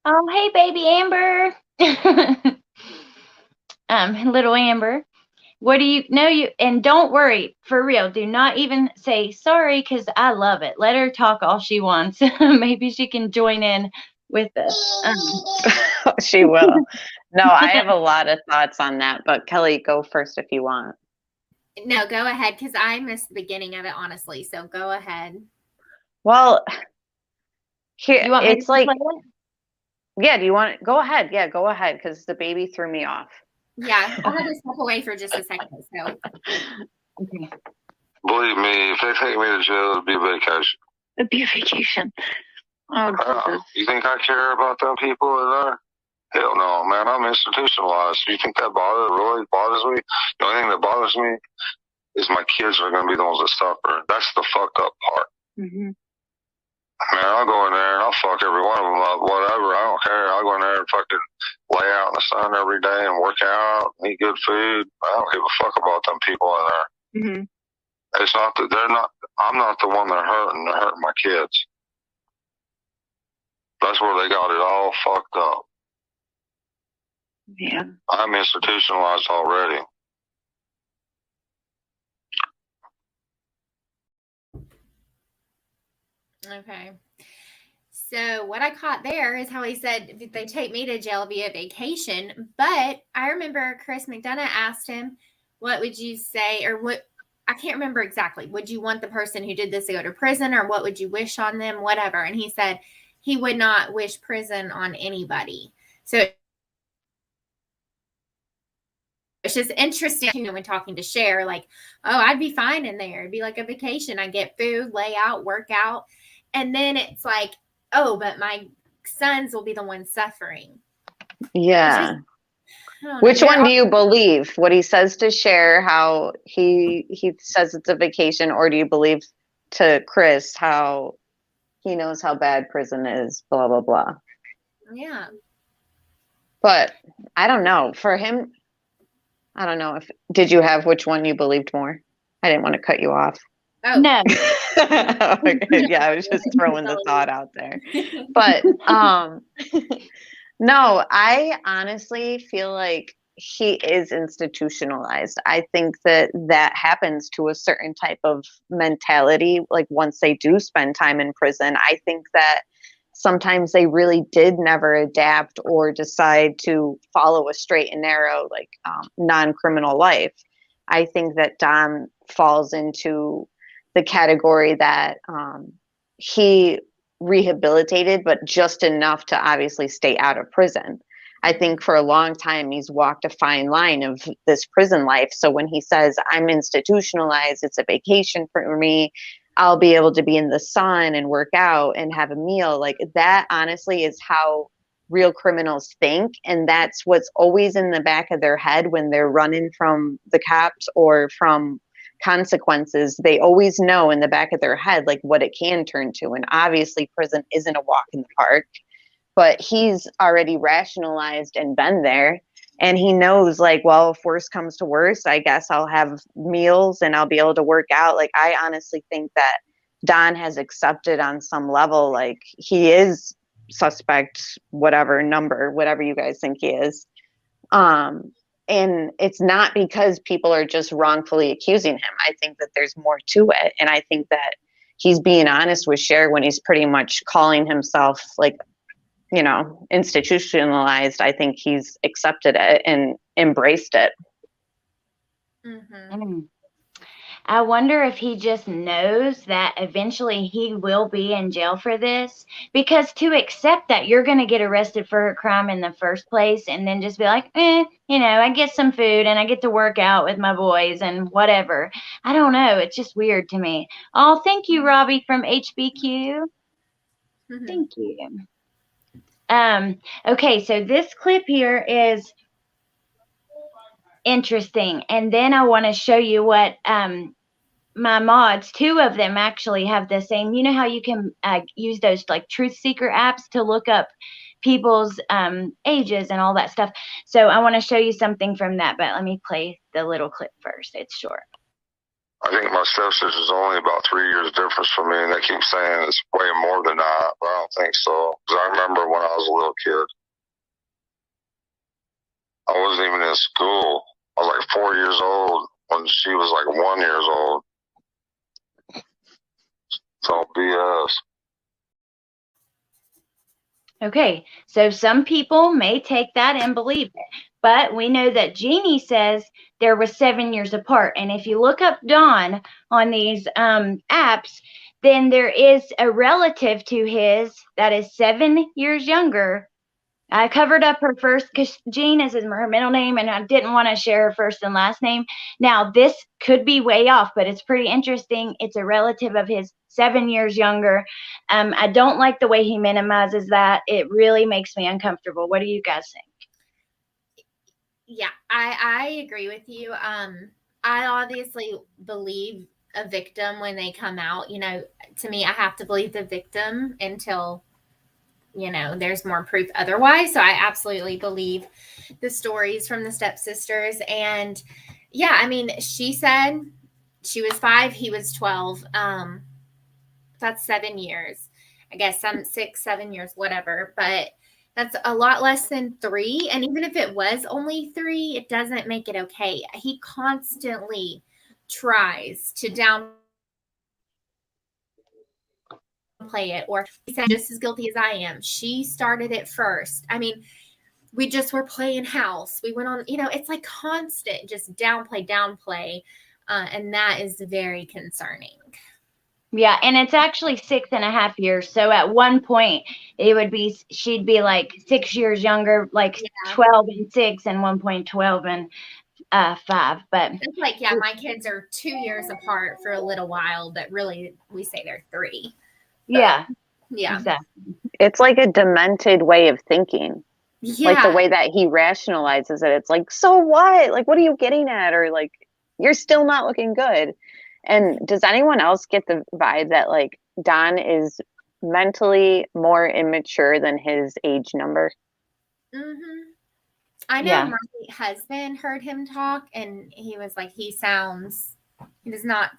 Oh, hey, baby Amber. Little Amber. What do you know? And don't worry, for real. Do not even say sorry, because I love it. Let her talk all she wants. Maybe she can join in with us. She will. No, I have a lot of thoughts on that, but Kelly, go first if you want. No, go ahead, because I missed the beginning of it, honestly. So go ahead. Well, here it's like, yeah. Do you want to go ahead? Yeah, go ahead, because the baby threw me off. Yeah, I'll have to step away for just a second. So, okay. Believe me, if they take me to jail, it'll be a vacation. It'd be a vacation. Oh, Jesus. You think I care about them people in there? Hell no, man. I'm institutionalized. You think that really bothers me? The only thing that bothers me is my kids are going to be the ones that suffer. That's the fucked up part. Mm-hmm. Man, I'll go in there and I'll fuck every one of them up, whatever. I don't care. I'll go in there and fucking lay out in the sun every day and work out, eat good food. I don't give a fuck about them people in there. Mm-hmm. It's not that I'm not the one they're hurting my kids. That's where they got it all fucked up. Yeah. I'm institutionalized already. Okay. So what I caught there is how he said they take me to jail via vacation. But I remember Chris McDonough asked him, what would you say, or what, I can't remember exactly. Would you want the person who did this to go to prison, or what would you wish on them? Whatever. And he said he would not wish prison on anybody. So it's just interesting, you know, when talking to Cher, like, oh, I'd be fine in there. It'd be like a vacation. I get food, lay out, work out. And then it's like, oh, but my sons will be the ones suffering. Yeah. Just, which one do you believe? What he says to Cher, how he says it's a vacation, or do you believe to Chris how he knows how bad prison is, blah, blah, blah. Yeah. But I don't know. For him, I don't know. Did you have which one you believed more? I didn't want to cut you off. Oh. No. Yeah, I was just throwing the thought out there. But no, I honestly feel like he is institutionalized. I think that happens to a certain type of mentality. Like once they do spend time in prison, I think that sometimes they really did never adapt or decide to follow a straight and narrow, like non-criminal life. I think that Dom falls into the category that he rehabilitated, but just enough to obviously stay out of prison. I think for a long time he's walked a fine line of this prison life. So when he says, I'm institutionalized, it's a vacation for me, I'll be able to be in the sun and work out and have a meal, like that honestly is how real criminals think. And that's what's always in the back of their head when they're running from the cops or from consequences. They always know in the back of their head like what it can turn to. And obviously prison isn't a walk in the park, but he's already rationalized and been there, and he knows like, well, if worse comes to worse, I guess I'll have meals and I'll be able to work out. Like I honestly think that Don has accepted on some level, like he is suspect, whatever number, whatever you guys think he is. And it's not because people are just wrongfully accusing him. I think that there's more to it. And I think that he's being honest with Cher when he's pretty much calling himself like, you know, institutionalized. I think he's accepted it and embraced it. Mm-hmm. I wonder if he just knows that eventually he will be in jail for this, because to accept that you're going to get arrested for a crime in the first place and then just be like, you know, I get some food and I get to work out with my boys and whatever. I don't know. It's just weird to me. Oh, thank you, Robbie from HBQ. Mm-hmm. Thank you. Okay, so this clip here is interesting, and then I want to show you what my mods, 2 of them actually have the same. You know how you can use those like truth seeker apps to look up people's ages and all that stuff. So I want to show you something from that, but let me play the little clip first. It's short. I think my stepsister's only about 3 years difference from me, and they keep saying it's way more than that, but I don't think so. Because I remember when I was a little kid, I wasn't even in school. I was like 4 years old when she was like 1 year old. It's all BS. Okay, so some people may take that and believe it, but we know that Jeannie says there was 7 years apart. And if you look up Dawn on these apps, then there is a relative to his that is 7 years younger. I covered up her first because Jean is her middle name, and I didn't want to share her first and last name. Now, this could be way off, but it's pretty interesting. It's a relative of his 7 years younger. I don't like the way he minimizes that. It really makes me uncomfortable. What do you guys think? Yeah, I agree with you. I obviously believe a victim when they come out. You know, to me, I have to believe the victim until, you know, there's more proof otherwise. So I absolutely believe the stories from the stepsisters. And yeah, I mean, she said she was 5, he was 12. That's 7 years. I guess some 6, 7 years, whatever. But that's a lot less than 3. And even if it was only 3, it doesn't make it okay. He constantly tries to downplay it, or he said just as guilty as I am. She started it first. I mean, we just were playing house. We went on, it's like constant, just downplay. And that is very concerning. Yeah, and it's actually 6.5 years. So at one point, she'd be like 6 years younger, like 12 and 6, and 1 point 12 and 5. But it's like, my kids are 2 years apart for a little while, but really we say they're 3. Yeah. Exactly. It's like a demented way of thinking. Yeah. Like the way that he rationalizes it. It's like, so what? Like, what are you getting at? Or like, you're still not looking good. And does anyone else get the vibe that like Don is mentally more immature than his age number? Mm-hmm. I know my husband heard him talk, and he was like, he does not,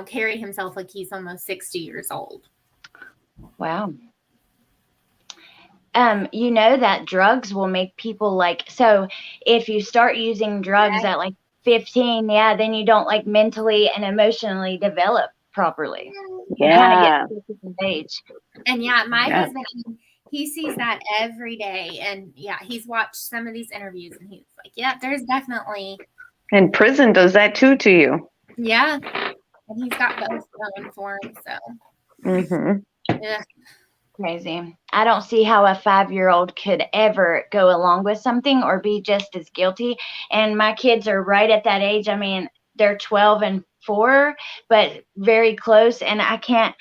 carry himself like he's almost 60 years old. Wow. That drugs will make people so if you start using drugs at like 15, then you don't like mentally and emotionally develop properly. Yeah. You kind of get to the age. And my husband, he sees that every day. And he's watched some of these interviews, and he's like, there's definitely. And prison does that too to you. Yeah. And he's got both going for him. So. Mm-hmm. Yeah. Crazy. I don't see how a 5-year-old could ever go along with something or be just as guilty. And my kids are right at that age. I mean, they're 12 and 4, but very close. And I can't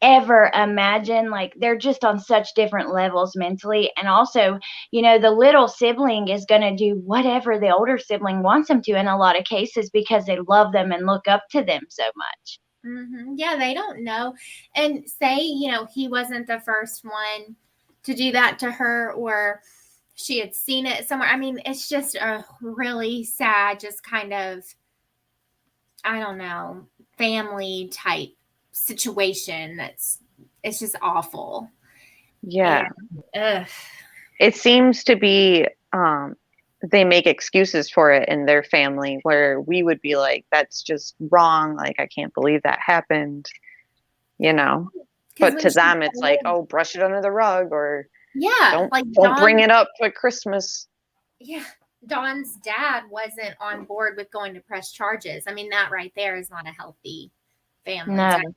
ever imagine, they're just on such different levels mentally. And also, the little sibling is going to do whatever the older sibling wants them to in a lot of cases because they love them and look up to them so much. Mm-hmm. Yeah, they don't know. And say, he wasn't the first one to do that to her, or she had seen it somewhere. I mean, it's just a really sad, just kind of, I don't know, family type situation it's just awful. Yeah. And, it seems to be, they make excuses for it in their family where we would be like, that's just wrong. Like, I can't believe that happened, but to them it's like, oh, brush it under the rug, or don't bring it up for Christmas. Yeah. Dawn's dad wasn't on board with going to press charges. I mean, that right there is not a healthy family dynamic.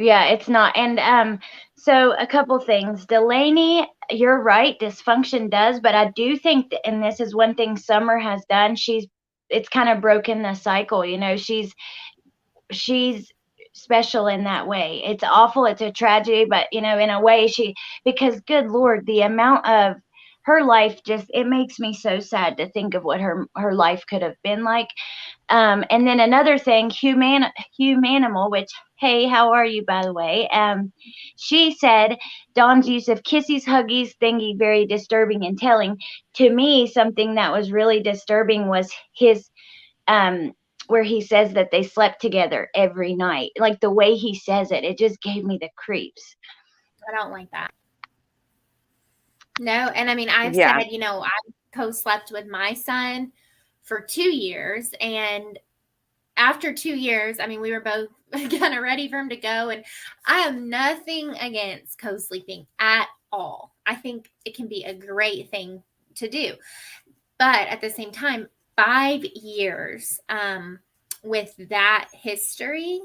Yeah, it's not. And so a couple things. Delaney, you're right, dysfunction does, but I do think that, and this is one thing Summer has done, it's kind of broken the cycle. She's special in that way. It's awful, it's a tragedy, but in a way because good Lord, the amount of her life it makes me so sad to think of what her life could have been like. And then another thing, Humanimal, which, hey, how are you, by the way? She said Dawn's use of kissies, huggies, thingy, very disturbing and telling. To me, something that was really disturbing was his, where he says that they slept together every night. Like the way he says it just gave me the creeps. I don't like that. No, and I mean, I've said, I co-slept with my son for 2 years, and after 2 years, I mean, we were both kind of ready for him to go, and I have nothing against co-sleeping at all. I think it can be a great thing to do, but at the same time, 5 years with that history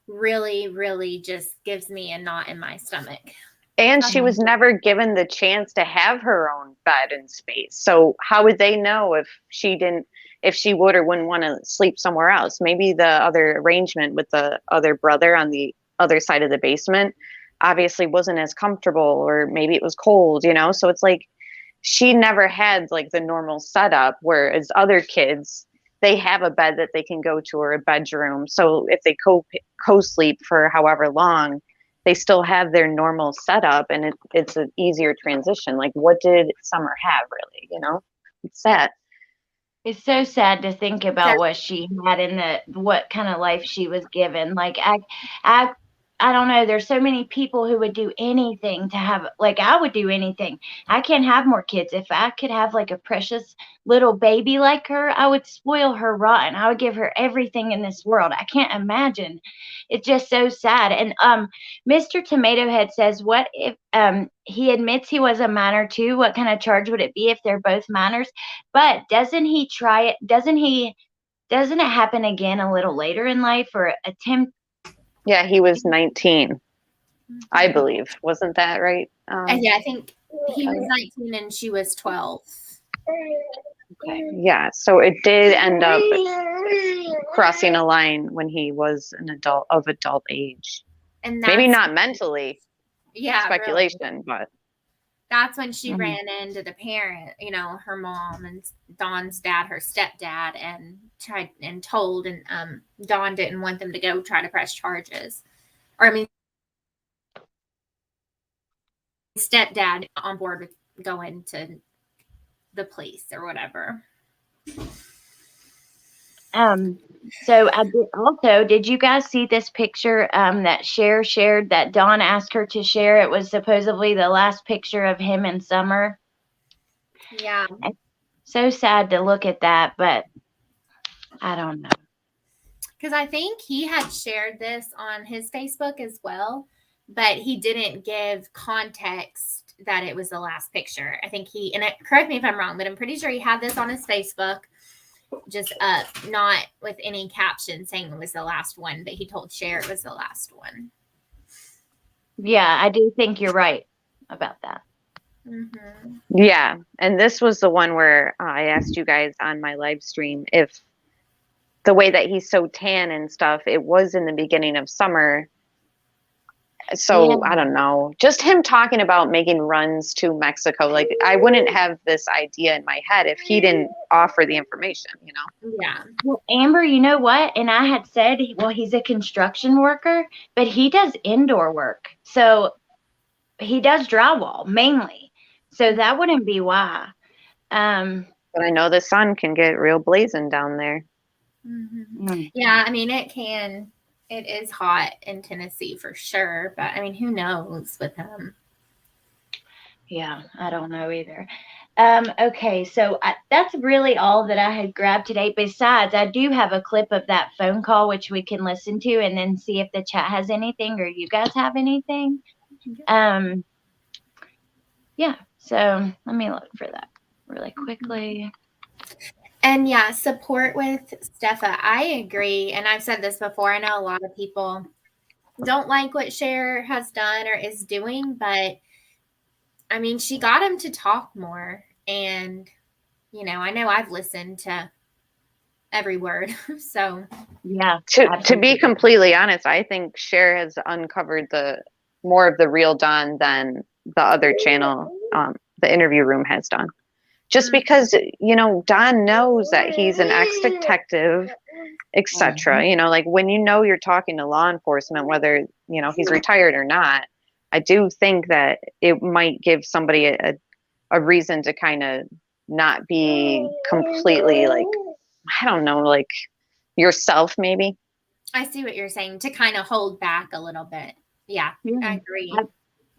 really, really just gives me a knot in my stomach. And she was never given the chance to have her own bed and space. So how would they know if she would or wouldn't want to sleep somewhere else? Maybe the other arrangement with the other brother on the other side of the basement obviously wasn't as comfortable, or maybe it was cold, So it's like she never had like the normal setup, whereas other kids, they have a bed that they can go to or a bedroom. So if they co-sleep for however long, they still have their normal setup, and it's an easier transition. Like, what did Summer have, really? It's sad. It's so sad to think about what she had what kind of life she was given. Like, I don't know. There's so many people who would do anything to have, like, I would do anything. I can't have more kids. If I could have like a precious little baby like her, I would spoil her rotten. I would give her everything in this world. I can't imagine. It's just so sad. And Mr. Tomato Head says, what if he admits he was a minor too? What kind of charge would it be if they're both minors? But doesn't he try it? Doesn't it happen again a little later in life, or attempt? Yeah, he was 19, I believe. Wasn't that right? Yeah, I think he was 19 and she was 12. Okay. Yeah, so it did end up crossing a line when he was an adult of adult age. And maybe not mentally. Yeah, speculation, really. But that's when she ran into the parent, her mom and Dawn's dad, her stepdad, and tried and told, and Dawn didn't want them to go try to press charges. Or, I mean, stepdad on board with going to the police or whatever. So did you guys see this picture that Cher shared that Dawn asked her to share? It was supposedly the last picture of him in Summer. Yeah. So sad to look at that, but I don't know. Because I think he had shared this on his Facebook as well, but he didn't give context that it was the last picture. I think correct me if I'm wrong, but I'm pretty sure he had this on his Facebook, just not with any caption saying it was the last one, but he told Cher it was the last one. Yeah, I do think you're right about that. Mm-hmm. Yeah, and this was the one where I asked you guys on my live stream if the way that he's so tan and stuff, it was in the beginning of Summer. So I don't know, just him talking about making runs to Mexico. Like, I wouldn't have this idea in my head if he didn't offer the information, Yeah. Well, Amber, you know what? And I had said, well, he's a construction worker, but he does indoor work. So he does drywall mainly. So that wouldn't be why. But I know the sun can get real blazing down there. Mm-hmm. Yeah, I mean, it is hot in Tennessee for sure, but I mean, who knows with him? Yeah, I don't know either. Okay, so that's really all that I had grabbed today. Besides, I do have a clip of that phone call, which we can listen to and then see if the chat has anything or you guys have anything. Yeah, so let me look for that really quickly. And yeah, support with Steffa. I agree. And I've said this before. I know a lot of people don't like what Cher has done or is doing, but I mean, she got him to talk more. And, I know I've listened to every word. So, yeah. To be completely honest, I think Cher has uncovered more of the real Dawn than the other channel, the Interview Room, has done. Just because, Dawn knows that he's an ex-detective, etc. Like when you're talking to law enforcement, whether, he's retired or not, I do think that it might give somebody a reason to kind of not be completely, like, I don't know, like yourself maybe. I see what you're saying, to kind of hold back a little bit. Yeah. I agree.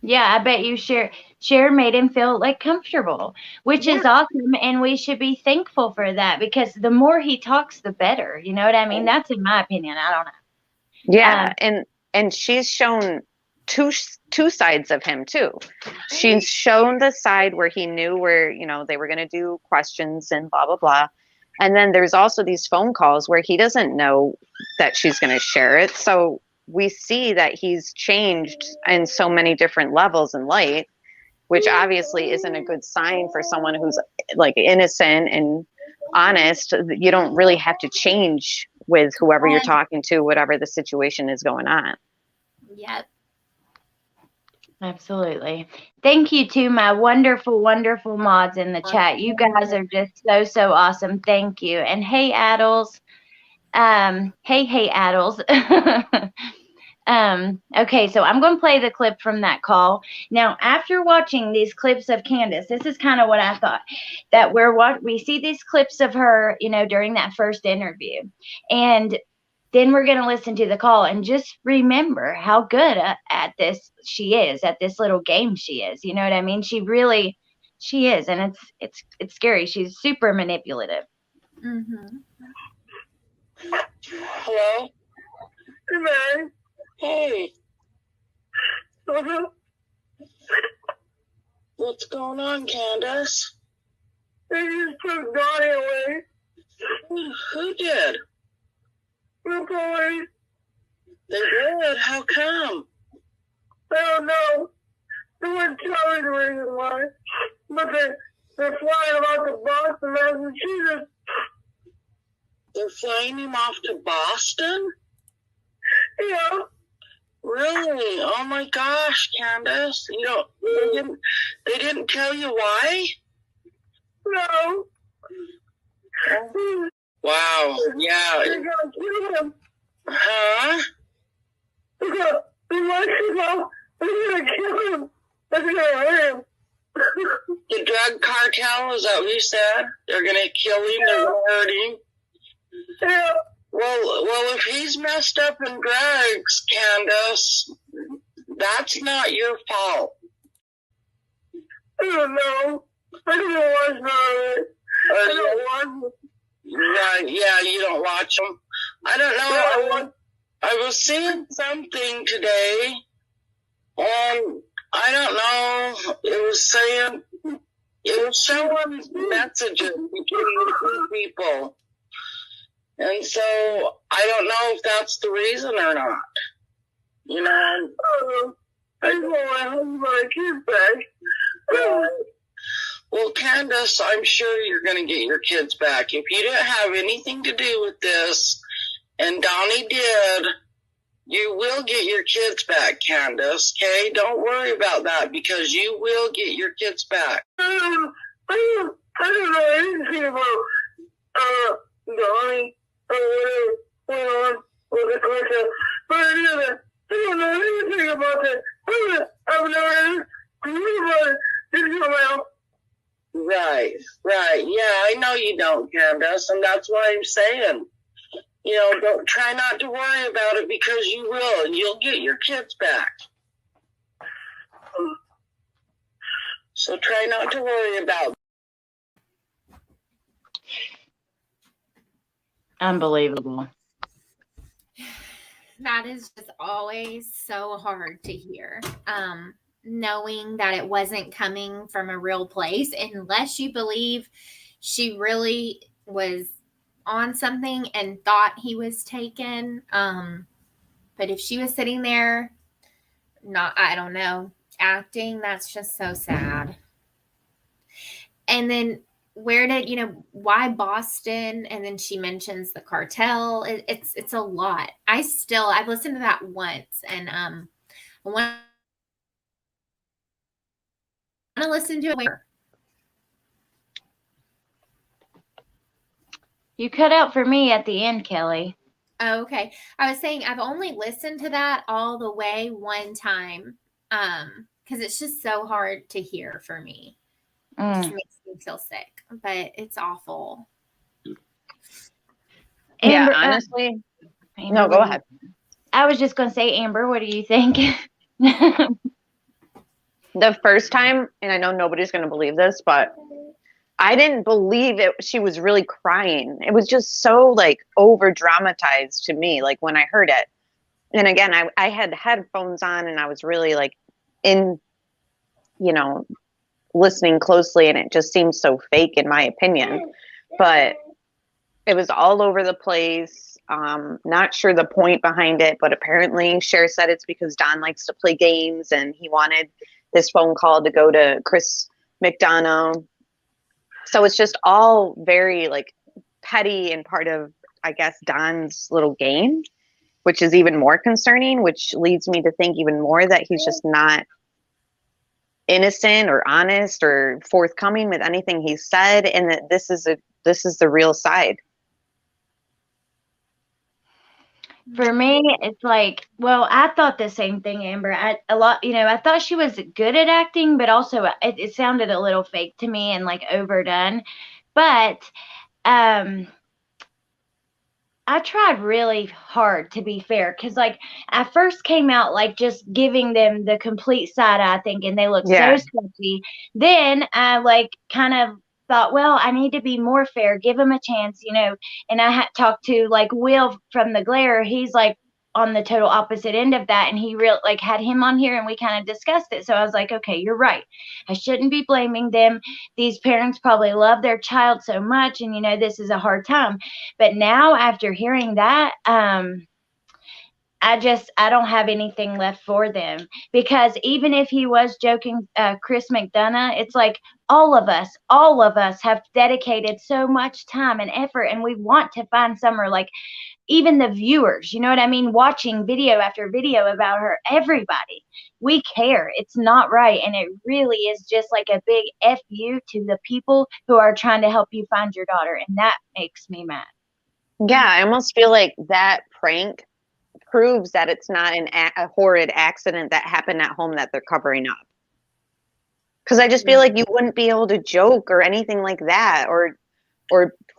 Yeah, I bet you Cher made him feel like comfortable, which is awesome. And we should be thankful for that, because the more he talks, the better. You know what I mean? That's in my opinion. I don't know. Yeah. And she's shown two sides of him too. She's shown the side where he knew where, they were going to do questions and blah, blah, blah. And then there's also these phone calls where he doesn't know that she's going to share it. So we see that he's changed in so many different levels in light, which obviously isn't a good sign for someone who's like innocent and honest. You don't really have to change with whoever you're talking to, whatever the situation is going on. Yep. Absolutely. Thank you to my wonderful, wonderful mods in the chat. You guys are just so awesome. Thank you. And hey, Addles. Hey, Addles. Okay, so I'm going to play the clip from that call. Now, after watching these clips of Candace, this is kind of what I thought, that we see these clips of her, during that first interview. And then we're going to listen to the call and just remember how good at this she is, at this little game she is. You know what I mean? She is, and it's scary. She's super manipulative. Mm-hmm. Hello? Hey, Hey, man. what's going on, Candace? They just took Donnie away. Who did? The police. They did? How come? I don't know. They wouldn't tell me the reason why. But they're flying him out to Boston, Massachusetts. They're flying him off to Boston? Yeah. Really? Oh my gosh, Candace. They didn't tell you why? No. Wow, yeah. They're gonna kill him. Huh? They're gonna kill him. They're gonna hurt him. The drug cartel, is that what you said? They're gonna kill him, they're gonna hurt him? Yeah. Well, if he's messed up in drugs, Candace, that's not your fault. I don't know. I don't watch none of it. I don't watch it. Right, yeah, you don't watch them. I don't know. I was seeing something today, and I don't know. It was showing messages between the two people. And so I don't know if that's the reason or not. You know? I just want my kids back. Well, Candace, I'm sure you're going to get your kids back. If you didn't have anything to do with this, and Donnie did, you will get your kids back, Candace, okay? Don't worry about that, because you will get your kids back. I don't know anything about Donnie or whatever went on with the cartel. But I don't know anything about that. I've never heard about it. Didn't come out. Right. Yeah, I know you don't, Candace, and that's why I'm saying, don't try not to worry about it, because you will, and you'll get your kids back. So try not to worry about it. Unbelievable. That is just always so hard to hear. Knowing that it wasn't coming from a real place, unless you believe she really was on something and thought he was taken. But if she was sitting there, I don't know, acting, that's just so sad. And then why Boston? And then she mentions the cartel. It's a lot. I've listened to that once, and I want to listen to it. You cut out for me at the end, Kelly. Oh, okay. I was saying I've only listened to that all the way one time, because it's just so hard to hear for me. It just makes me feel sick, but it's awful. Yeah, Amber, honestly. Amber, No, go ahead. I was just going to say, Amber, what do you think? The first time, and I know nobody's going to believe this, but I didn't believe it. She was really crying. It was just so over dramatized to me, when I heard it. And again, I had headphones on, and I was really in, listening closely, and it just seemed so fake in my opinion. But it was all over the place. Not sure the point behind it, but apparently Cher said it's because Don likes to play games, and he wanted this phone call to go to Chris McDonough. So it's just all very petty and part of, I guess, Don's little game, which is even more concerning, which leads me to think even more that he's just not innocent or honest or forthcoming with anything he said, and that this is the real side. For me, it's I thought the same thing, Amber. I thought she was good at acting, but also it sounded a little fake to me and overdone. But I tried really hard to be fair, because like I first came out like just giving them the complete side eye, thinking they look so sketchy. Then I like kind of thought, well, I need to be more fair, give them a chance, you know. And I had talked to like Will from the Glare. He's like on the total opposite end of that, and he real like had him on here and we kind of discussed it. So I was like, okay, you're right, I shouldn't be blaming them. These parents probably love their child so much, and you know, this is a hard time. But now after hearing that, I don't have anything left for them, because even if he was joking, Chris McDonough, it's like all of us have dedicated so much time and effort, and we want to find Summer. Like even the viewers, you know what I mean? Watching video after video about her, everybody, we care. It's not right. And it really is just like a big F you to the people who are trying to help you find your daughter. And that makes me mad. Yeah, I almost feel like that prank proves that it's not a horrid accident that happened at home that they're covering up. Because I just feel like you wouldn't be able to joke or anything like that, or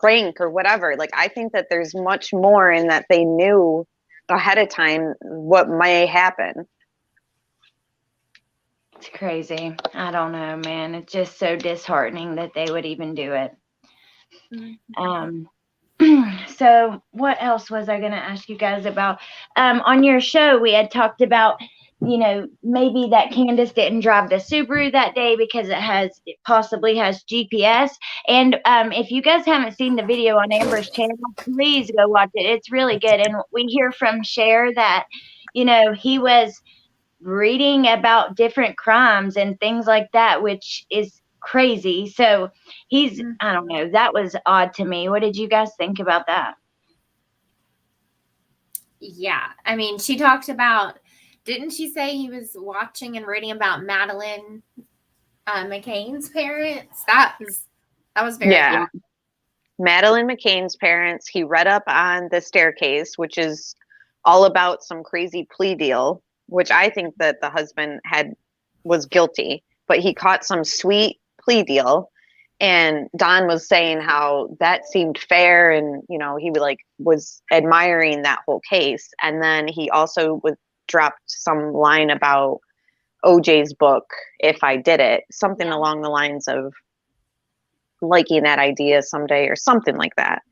prank or whatever. Like, I think that there's much more in that they knew ahead of time what may happen. It's crazy. I don't know, man. It's just so disheartening that they would even do it. So what else was I going to ask you guys about? On your show, we had talked about, you know, maybe that Candace didn't drive the Subaru that day because it possibly has GPS. And if you guys haven't seen the video on Amber's channel, please go watch it. It's really good. And we hear from Cher that, you know, he was reading about different crimes and things like that, which is crazy. So I don't know, that was odd to me. What did you guys think about that? Yeah, I mean, she talked about, didn't she say he was watching and reading about Madeleine McCain's parents? That was very cool. Madeleine McCain's parents. He read up on The Staircase, which is all about some crazy plea deal, which I think that the husband was guilty, but he caught some sweet plea deal. And Don was saying how that seemed fair, and you know, he was admiring that whole case. And then he also dropped some line about OJ's book, If I Did It, something along the lines of liking that idea someday or something like that.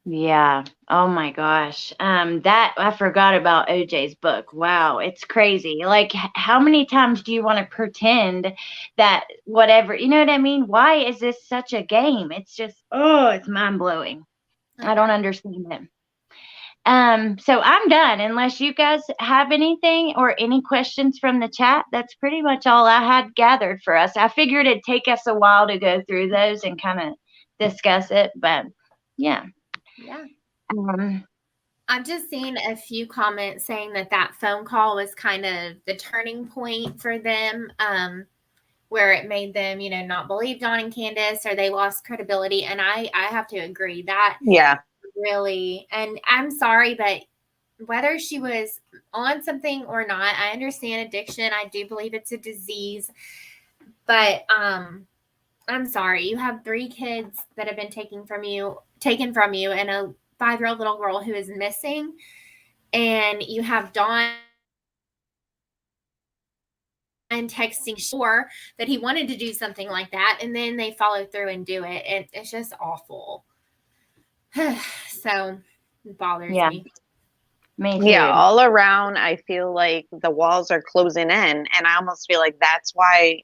Yeah. Oh my gosh. That I forgot about OJ's book. Wow, it's crazy. Like, how many times do you want to pretend that whatever, you know what I mean? Why is this such a game? It's just, it's mind blowing. I don't understand it. So I'm done. Unless you guys have anything or any questions from the chat, that's pretty much all I had gathered for us. I figured it'd take us a while to go through those and kind of discuss it, but yeah. Yeah. I've just seen a few comments saying that phone call was kind of the turning point for them, where it made them, you know, not believe Don and Candace, or they lost credibility. And I have to agree that really, and I'm sorry, but whether she was on something or not, I understand addiction. I do believe it's a disease, but I'm sorry. You have 3 kids that have been taken from you, and a 5-year-old little girl who is missing, and you have Don and texting sure that he wanted to do something like that, and then they follow through and do it. It's just awful. So it bothers me. Me too. Yeah, all around, I feel like the walls are closing in, and I almost feel like that's why,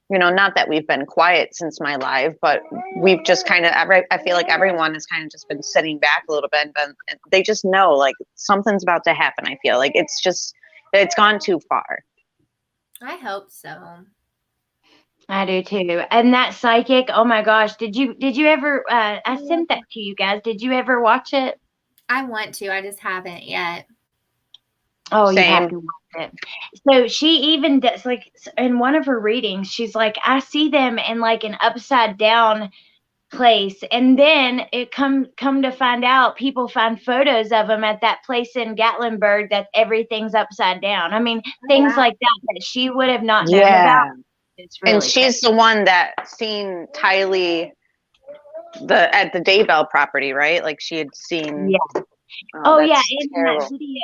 you know, not that we've been quiet since my live, but we've just kind of, I feel like everyone has kind of just been sitting back a little bit, and they just know like something's about to happen. I feel like it's gone too far. I hope so. I do too. And that psychic, oh my gosh, did you ever, I sent that to you guys. Did you ever watch it? I want to, I just haven't yet. Oh, you have to watch it. So she even does, like, in one of her readings, she's like, I see them in like an upside down place, and then it come to find out, people find photos of them at that place in Gatlinburg that everything's upside down. I mean, things like that she would have not known about. It's really and she's the one that seen Tylee at the Daybell property, right? Like she had seen. Yeah. Oh, yeah, that's in terrible. that video,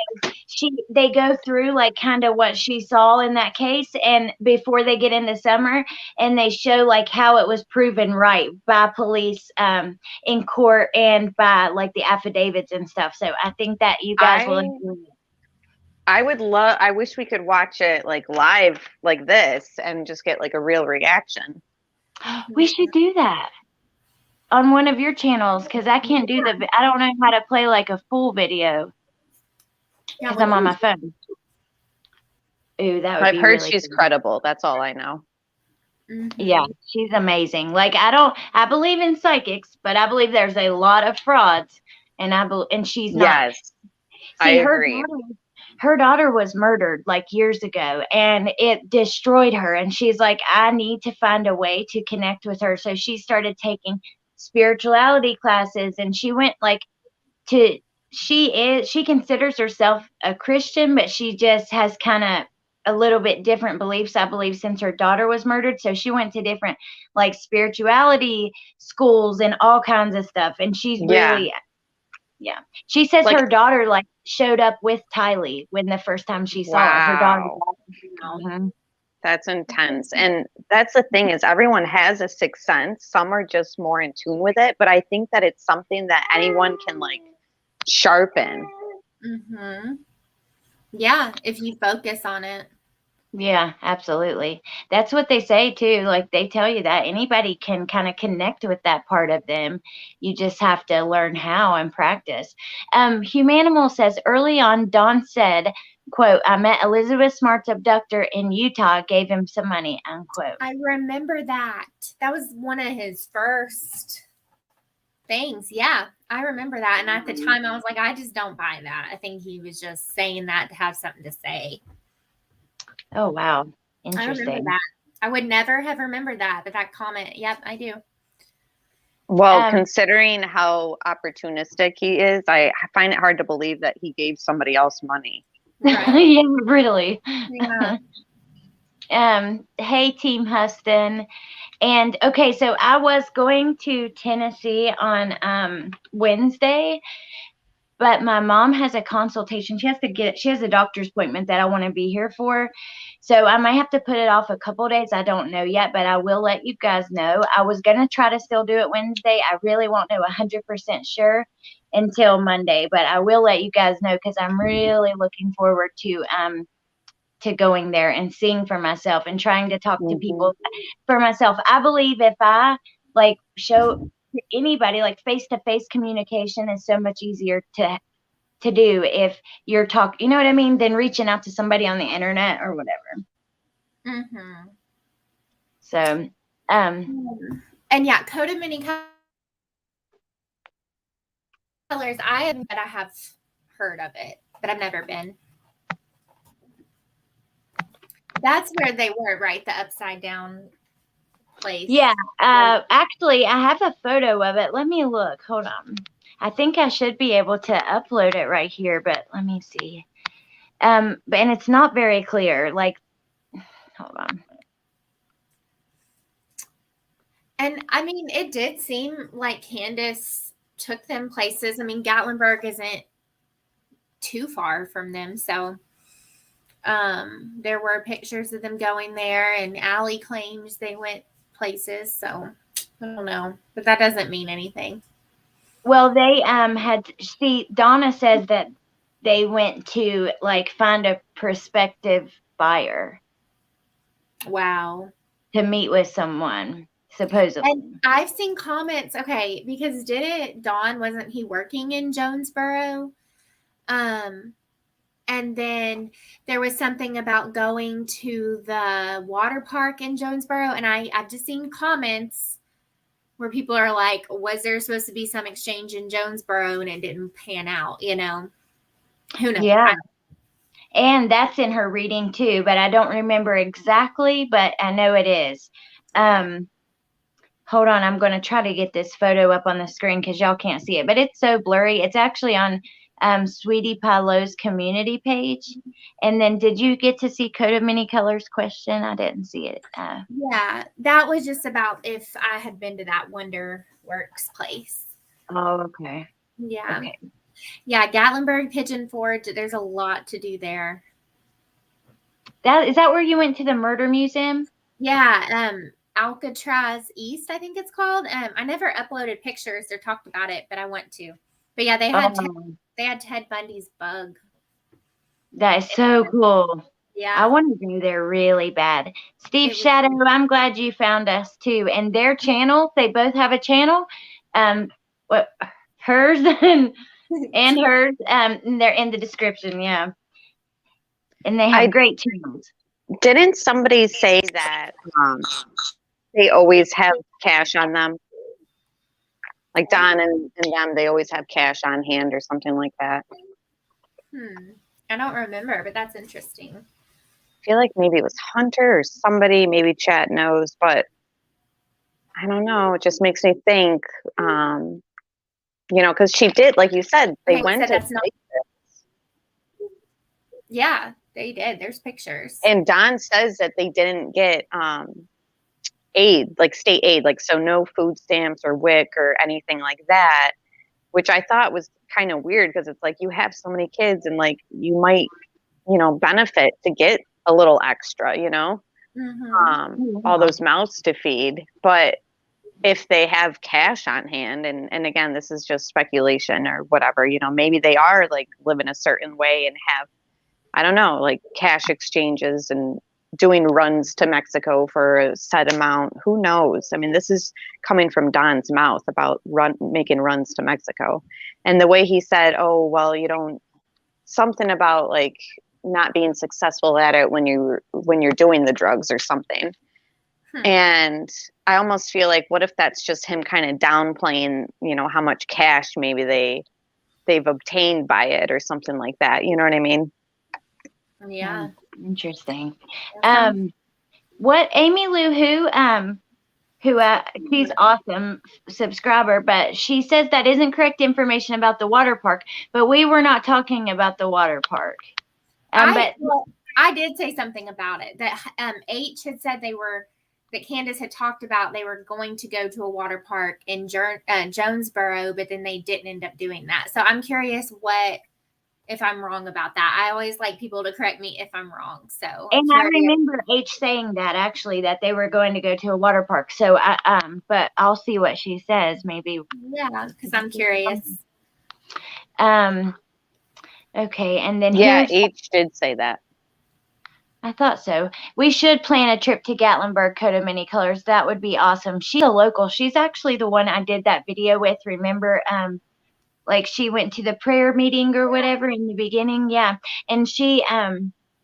they go through like kind of what she saw in that case, and before they get into Summer, and they show like how it was proven right by police in court and by like the affidavits and stuff. So I think that you guys will enjoy it. I wish we could watch it like live like this and just get like a real reaction. We should do that on one of your channels, because I can't do I don't know how to play like a full video because I'm on my phone. Ooh, that would I've be heard really she's cool. credible. That's all I know. Yeah, she's amazing. Like I believe in psychics, but I believe there's a lot of frauds, and she's not. Yes, I agree. Her daughter was murdered like years ago, and it destroyed her. And she's like, I need to find a way to connect with her. So she started taking spirituality classes, and she went like she considers herself a Christian, but she just has kind of a little bit different beliefs, I believe, since her daughter was murdered. So she went to different like spirituality schools and all kinds of stuff. And she's really, yeah. She says like, her daughter like showed up with Tylee when the first time she saw her daughter. Mm-hmm. That's intense. And that's the thing is everyone has a sixth sense. Some are just more in tune with it. But I think that it's something that anyone can like sharpen. Mm-hmm. Yeah, if you focus on it. Yeah, absolutely. That's what they say too. Like they tell you that anybody can kind of connect with that part of them. You just have to learn how and practice. Humanimal says early on, Dawn said, quote, I met Elizabeth Smart's abductor in Utah, gave him some money, unquote. I remember that. That was one of his first things. Yeah, I remember that. And at the time I was like, I just don't buy that. I think he was just saying that to have something to say. Oh, wow. Interesting. I remember that. I would never have remembered that, but that comment, yep, I do. Well, considering how opportunistic he is, I find it hard to believe that he gave somebody else money. Right. Yeah, really. Yeah. Hey, Team Huston. And okay, so I was going to Tennessee on Wednesday, but my mom has a consultation. She has a doctor's appointment that I want to be here for. So I might have to put it off a couple days. I don't know yet, but I will let you guys know. I was going to try to still do it Wednesday. I really won't know 100% sure until Monday, but I will let you guys know because I'm really looking forward to going there and seeing for myself and trying to talk to people for myself. I believe if I like show anybody like face-to-face communication is so much easier to do if you're talking, you know what I mean, than reaching out to somebody on the internet or whatever. Mm-hmm. So, and yeah, Code of Many Colors. I have heard of it, but I've never been. That's where they were, right? The upside down place. Yeah. Actually, I have a photo of it. Let me look. Hold on. I think I should be able to upload it right here, but let me see. And it's not very clear. Like, hold on. And I mean, it did seem like Candace took them places. I mean, Gatlinburg isn't too far from them, so there were pictures of them going there, and Allie claims they went places. So I don't know, but that doesn't mean anything. Well, they Donna says that they went to like find a prospective buyer. Wow. To meet with someone, supposedly. And I've seen comments, okay, because wasn't he working in Jonesboro? And then there was something about going to the water park in Jonesboro. And I've just seen comments where people are like, was there supposed to be some exchange in Jonesboro and it didn't pan out, you know? Who knows? Yeah. And that's in her reading too, but I don't remember exactly, but I know it is. Hold on. I'm going to try to get this photo up on the screen because y'all can't see it, but it's so blurry. It's actually on Sweetie Pie Lowe's community page. And then did you get to see Code of Many Colors question? I didn't see it. Yeah, that was just about if I had been to that Wonder Works place. Oh, okay. Yeah. Okay. Yeah, Gatlinburg, Pigeon Forge, there's a lot to do there. Is that where you went to the murder museum? Yeah, Alcatraz East, I think it's called. I never uploaded pictures or talked about it, but I want to. But yeah, they had Ted Bundy's bug. That is so cool. Yeah. I want to go there really bad. Steve Shadow, I'm glad you found us too. And their channel, they both have a channel. Hers and hers. And they're in the description, yeah. And they have great channels. Didn't somebody say that they always have cash on them? Like Don and them, they always have cash on hand or something like that. I don't remember, but that's interesting. I feel like maybe it was Hunter or somebody, maybe chat knows, but I don't know. It just makes me think, because she did, like you said, they went to Yeah, they did. There's pictures. And Don says that they didn't get aid, like state aid, like so no food stamps or WIC or anything like that, which I thought was kind of weird because it's like you have so many kids and like you might, benefit to get a little extra, all those mouths to feed. But if they have cash on hand, and again, this is just speculation or whatever, maybe they are like living a certain way and have, I don't know, like cash exchanges and doing runs to Mexico for a set amount. Who knows? I mean, this is coming from Don's mouth about making runs to Mexico. And the way he said, oh, well, something about like not being successful at it when you're doing the drugs or something. And I almost feel like, what if that's just him kind of downplaying, how much cash maybe they've obtained by it or something like that. You know what I mean? Yeah. Interesting. What Amy Lou who she's awesome subscriber, but she says that isn't correct information about the water park, but we were not talking about the water park. I did say something about it that H had said that Candace had talked about they were going to go to a water park in Jonesboro, but then they didn't end up doing that. So I'm curious if I'm wrong about that. I always like people to correct me if I'm wrong. So I remember H saying that actually, that they were going to go to a water park. So but I'll see what she says maybe. Yeah, because I'm curious. Okay, and then H did say that. I thought so. We should plan a trip to Gatlinburg, Coat of Many Colors. That would be awesome. She's a local. She's actually the one I did that video with. Remember, like she went to the prayer meeting or whatever in the beginning. Yeah. And she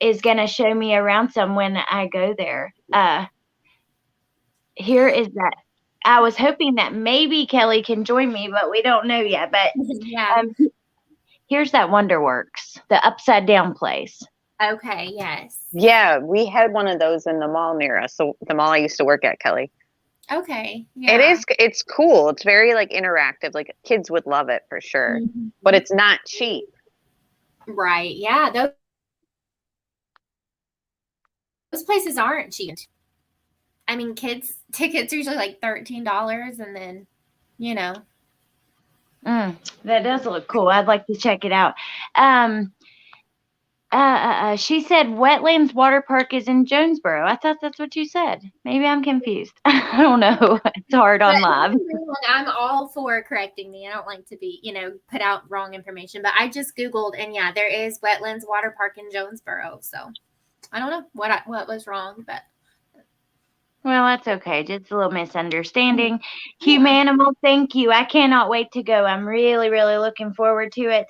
is going to show me around some when I go there. Here is that. I was hoping that maybe Kelly can join me, but we don't know yet. But here's that Wonderworks, the upside down place. Okay, yes. Yeah, we had one of those in the mall near us. So the mall I used to work at, Kelly. Okay. Yeah. It's cool. It's very like interactive. Like kids would love it for sure. But it's not cheap. Right. Yeah. Those places aren't cheap. I mean, kids tickets are usually like $13 and then, that does look cool. I'd like to check it out. She said Wetlands Water Park is in Jonesboro. I thought that's what you said. Maybe I'm confused. I don't know. It's hard on live. I'm all for correcting me. I don't like to be, put out wrong information. But I just Googled, and yeah, there is Wetlands Water Park in Jonesboro. So I don't know what was wrong, but. Well, that's okay. Just a little misunderstanding. Humanimal, thank you. I cannot wait to go. I'm really, really looking forward to it.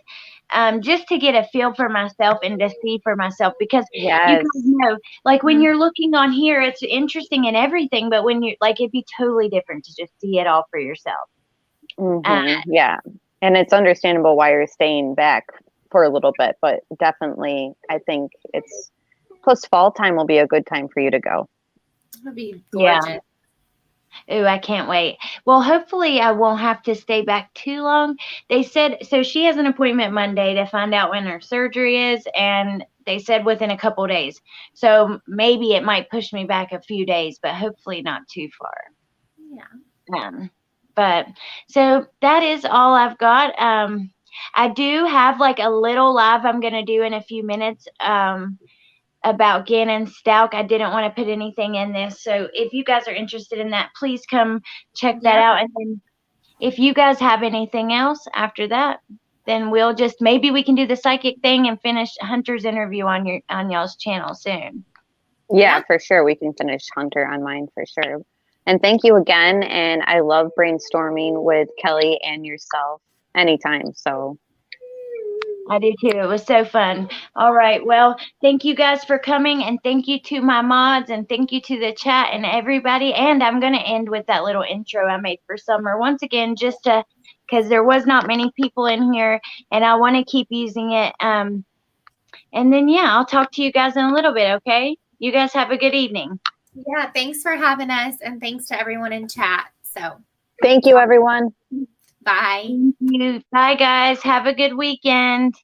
Just to get a feel for myself and to see for myself, because you guys know, like when you're looking on here, it's interesting and everything, but when you're like, it'd be totally different to just see it all for yourself. Yeah. And it's understandable why you're staying back for a little bit, but definitely I think plus fall time will be a good time for you to go. It'll be gorgeous. Yeah. Ooh, I can't wait. Well, hopefully I won't have to stay back too long. They said, so she has an appointment Monday to find out when her surgery is, and they said within a couple days. So maybe it might push me back a few days, but hopefully not too far. Yeah. But so that is all I've got. I do have like a little live I'm going to do in a few minutes about Gannon Stalk. I didn't want to put anything in this. So if you guys are interested in that, please come check that out. And then if you guys have anything else after that, then we'll just, maybe we can do the psychic thing and finish Hunter's interview on y'all's channel soon. Yeah, for sure. We can finish Hunter on mine for sure. And thank you again. And I love brainstorming with Kelly and yourself anytime. So I do too. It was so fun. All right. Well, thank you guys for coming, and thank you to my mods, and thank you to the chat and everybody. And I'm going to end with that little intro I made for Summer once again, just to, because there was not many people in here, and I want to keep using it. And then, yeah, I'll talk to you guys in a little bit. Okay. You guys have a good evening. Yeah. Thanks for having us. And thanks to everyone in chat. So thank you, everyone. bye. Thank you. Bye, guys. Have a good weekend.